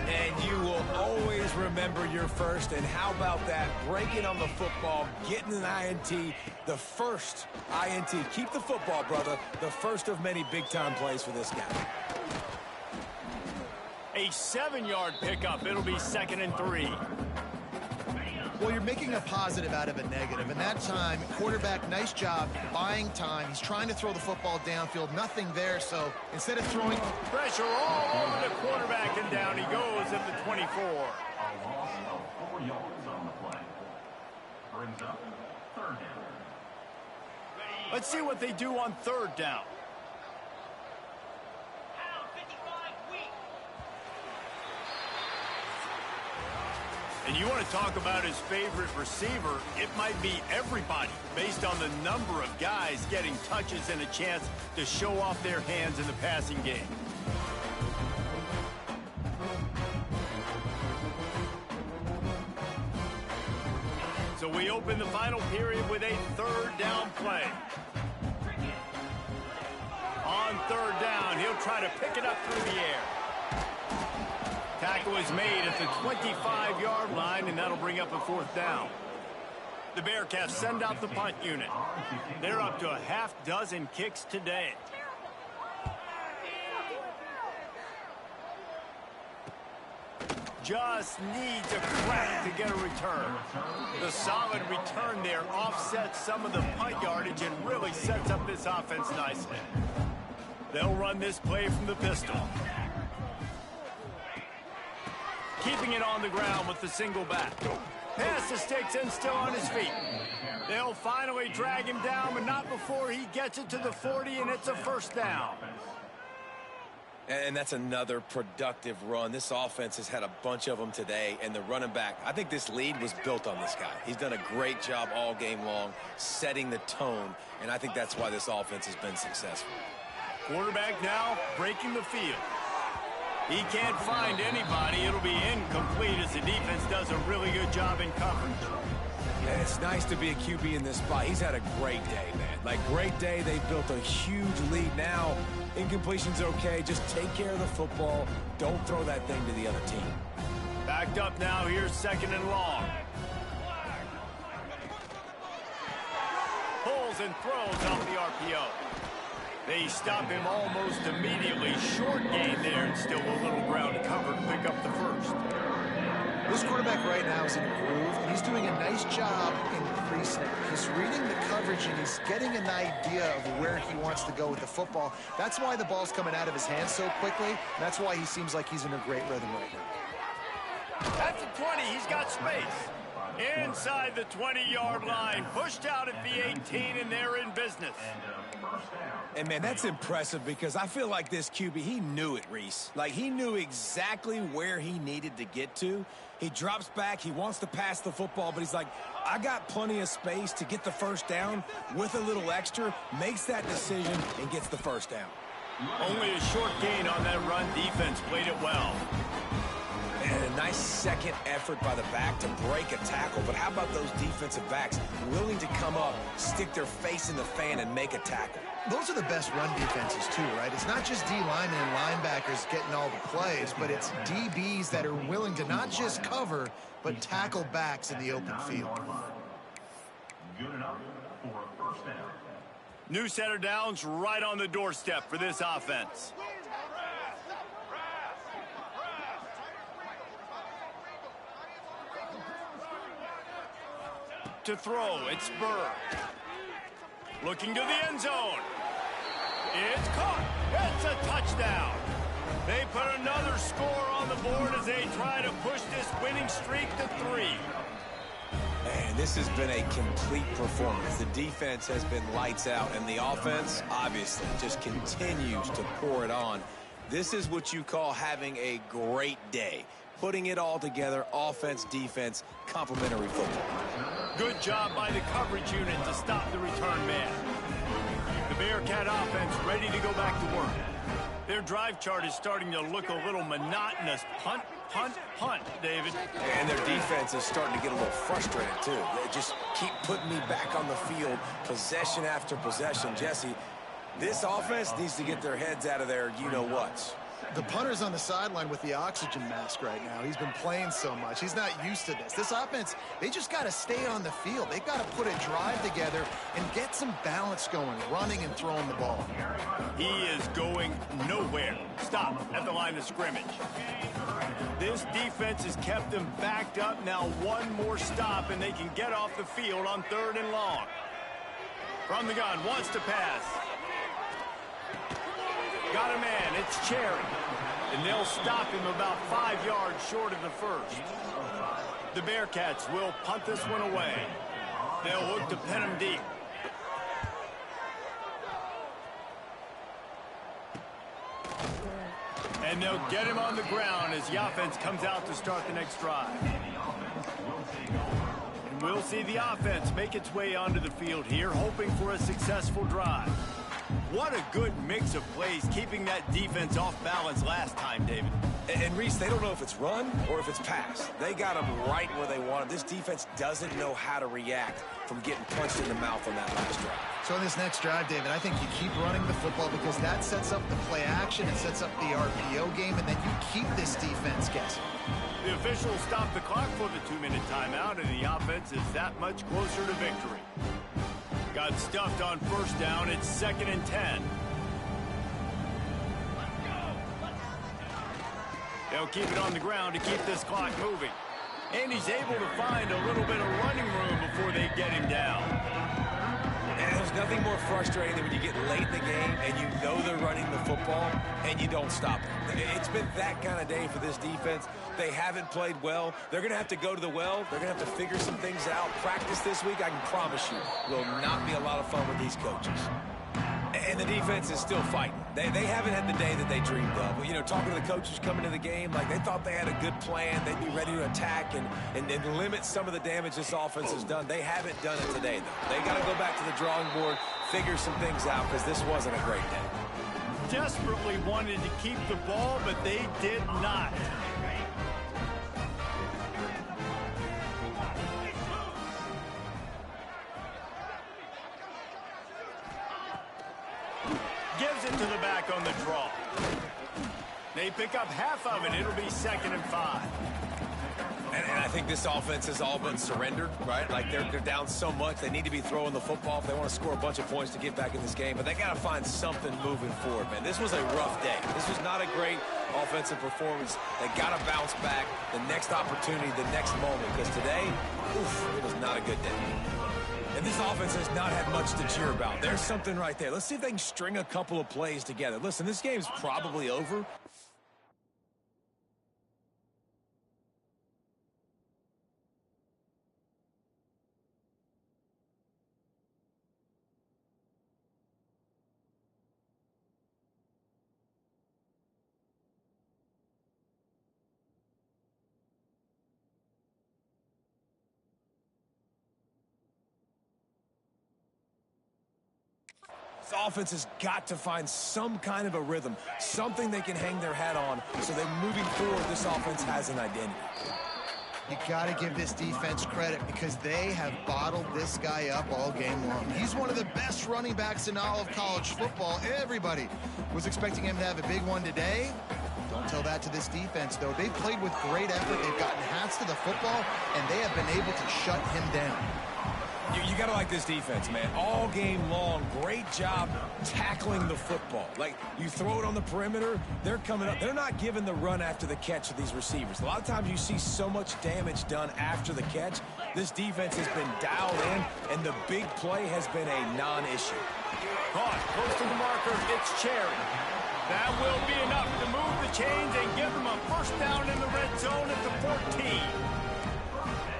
And you will always remember your first. And how about that? Breaking on the football, getting an INT, the first INT. Keep the football, brother. The first of many big-time plays for this guy. A 7-yard pickup. It'll be 2nd and 3. Well, you're making a positive out of a negative. And that time, quarterback, nice job buying time. He's trying to throw the football downfield. Nothing there, so instead of throwing... Pressure all over the quarterback, and down he goes at the 24. A loss of 4 yards on the play. Brings up 3rd down. Let's see what they do on 3rd down. And you want to talk about his favorite receiver, it might be everybody based on the number of guys getting touches and a chance to show off their hands in the passing game. So we open the final period with a 3rd down play. On third down. He'll try to pick it up through the air. Tackle is made at the 25-yard line, and that'll bring up a fourth down. The Bearcats send out the punt unit. They're up to a half dozen kicks today. Just needs a crack to get a return. The solid return there offsets some of the punt yardage and really sets up this offense nicely. They'll run this play from the pistol. Keeping it on the ground with the single back. Pass the sticks and still on his feet. They'll finally drag him down, but not before he gets it to the 40, and it's a first down. And that's another productive run. This offense has had a bunch of them today, and the running back, I think this lead was built on this guy. He's done a great job all game long, setting the tone, and I think that's why this offense has been successful. Quarterback now breaking the field. He can't find anybody. It'll be incomplete as the defense does a really good job in coverage. And it's nice to be a QB in this spot. He's had a great day, man. Like, great day. They built a huge lead. Now, incompletion's okay. Just take care of the football. Don't throw that thing to the other team. Backed up now. Here's second and long. Pulls and throws off the RPO. They stop him almost immediately. Short gain there, and still a little ground covered to pick up the first. This quarterback right now is in a groove, and he's doing a nice job in pre-snap. He's reading the coverage, and he's getting an idea of where he wants to go with the football. That's why the ball's coming out of his hands so quickly, and that's why he seems like he's in a great rhythm right now. At the 20, he's got space. Inside the 20-yard line, pushed out at the 18, and they're in business. And, man, that's impressive because I feel like this QB, he knew it, Reese. Like, he knew exactly where he needed to get to. He drops back. He wants to pass the football, but he's like, I got plenty of space to get the first down with a little extra, makes that decision, and gets the first down. Only a short gain on that run. Defense played it well. And a nice second effort by the back to break a tackle. But how about those defensive backs willing to come up, stick their face in the fan, and make a tackle? Those are the best run defenses, too, right? It's not just D linemen and linebackers getting all the plays, but it's DBs that are willing to not just cover, but tackle backs in the open field. Good enough for a first down. New set of downs right on the doorstep for this offense. To throw, it's Burr. Looking to the end zone. It's caught. It's a touchdown. They put another score on the board as they try to push this winning streak to 3. Man, this has been a complete performance. The defense has been lights out, and the offense, obviously, just continues to pour it on. This is what you call having a great day. Putting it all together, offense, defense, complementary football. Good job by the coverage unit to stop the return man. The Bearcat offense ready to go back to work. Their drive chart is starting to look a little monotonous. Punt, punt, punt, David. And their defense is starting to get a little frustrated, too. They just keep putting me back on the field, possession after possession. Jesse, this offense needs to get their heads out of their you-know-whats. The punter's on the sideline with the oxygen mask right now. He's been playing so much. He's not used to this. This offense, they just got to stay on the field. They've got to put a drive together and get some balance going, running and throwing the ball. He is going nowhere. Stop at the line of scrimmage. This defense has kept them backed up. Now one more stop, and they can get off the field on 3rd and long. From the gun, wants to pass. Got a man, it's Cherry. And they'll stop him about 5 yards short of the first. The Bearcats will punt this one away. They'll look to pin him deep. And they'll get him on the ground as the offense comes out to start the next drive. And we'll see the offense make its way onto the field here, hoping for a successful drive. What a good mix of plays, keeping that defense off balance last time, David. And Reese, they don't know if it's run or if it's pass. They got them right where they want them. This defense doesn't know how to react from getting punched in the mouth on that last drive. So in this next drive, David, I think you keep running the football because that sets up the play action, it sets up the RPO game, and then you keep this defense guessing. The officials stop the clock for the 2-minute timeout, and the offense is that much closer to victory. Got stuffed on first down. It's 2nd and 10. They'll keep it on the ground to keep this clock moving. And he's able to find a little bit of running room before they get him down. And there's nothing more frustrating than when you get late in the game and you know they're running the football and you don't stop it. It's been that kind of day for this defense. They haven't played well. They're going to have to go to the well. They're going to have to figure some things out. Practice this week, I can promise you, will not be a lot of fun with these coaches. And the defense is still fighting. They haven't had the day that they dreamed of. But, you know, talking to the coaches coming to the game, like they thought they had a good plan. They'd be ready to attack and limit some of the damage this offense has done. They haven't done it today, though. They got to go back to the drawing board, figure some things out, because this wasn't a great day. Desperately wanted to keep the ball, but they did not. Gives it to the back on the draw. They pick up half of it. It'll be 2nd and 5. And I think this offense is all but surrendered, right? Like they're down so much, they need to be throwing the football if they want to score a bunch of points to get back in this game. But they got to find something moving forward, man. This was a rough day. This was not a great offensive performance. They got to bounce back the next opportunity, the next moment. Because today, it was not a good day. And this offense has not had much to cheer about. There's something right there. Let's see if they can string a couple of plays together. Listen, this game's probably over. This offense has got to find some kind of a rhythm, something they can hang their hat on so that moving forward, this offense has an identity. You got to give this defense credit because they have bottled this guy up all game long. He's one of the best running backs in all of college football. Everybody was expecting him to have a big one today. Don't tell that to this defense, though. They've played with great effort. They've gotten hats to the football, and they have been able to shut him down. You got to like this defense, man. All game long, great job tackling the football. Like, you throw it on the perimeter, they're coming up. They're not giving the run after the catch to these receivers. A lot of times you see so much damage done after the catch. This defense has been dialed in, and the big play has been a non-issue. Caught close to the marker. It's Cherry. That will be enough to move the chains and give them a first down in the red zone at the 14.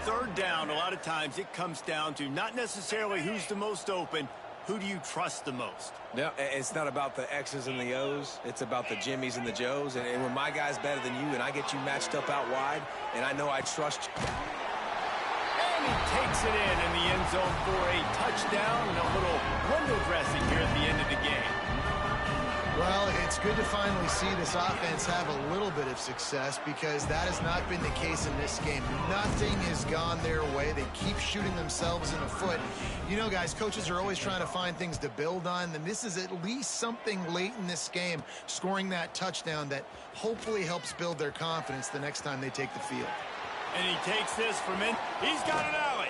3rd down, a lot of times it comes down to not necessarily who's the most open, who do you trust the most? No, it's not about the X's and the O's. It's about the Jimmys and the Joes. And when my guy's better than you and I get you matched up out wide, and I know I trust you. And he takes it in the end zone for a touchdown and a little window dressing here at the end of the game. Well, it's good to finally see this offense have a little bit of success because that has not been the case in this game. Nothing has gone their way. They keep shooting themselves in the foot. You know, guys, coaches are always trying to find things to build on, and this is at least something late in this game, scoring that touchdown that hopefully helps build their confidence the next time they take the field. And he takes this from in. He's got an alley.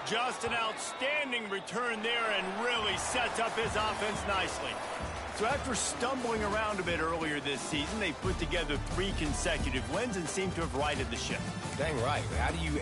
Just an outstanding return there and really sets up his offense nicely. So after stumbling around a bit earlier this season, they put together 3 consecutive wins and seem to have righted the ship. Dang right. How do you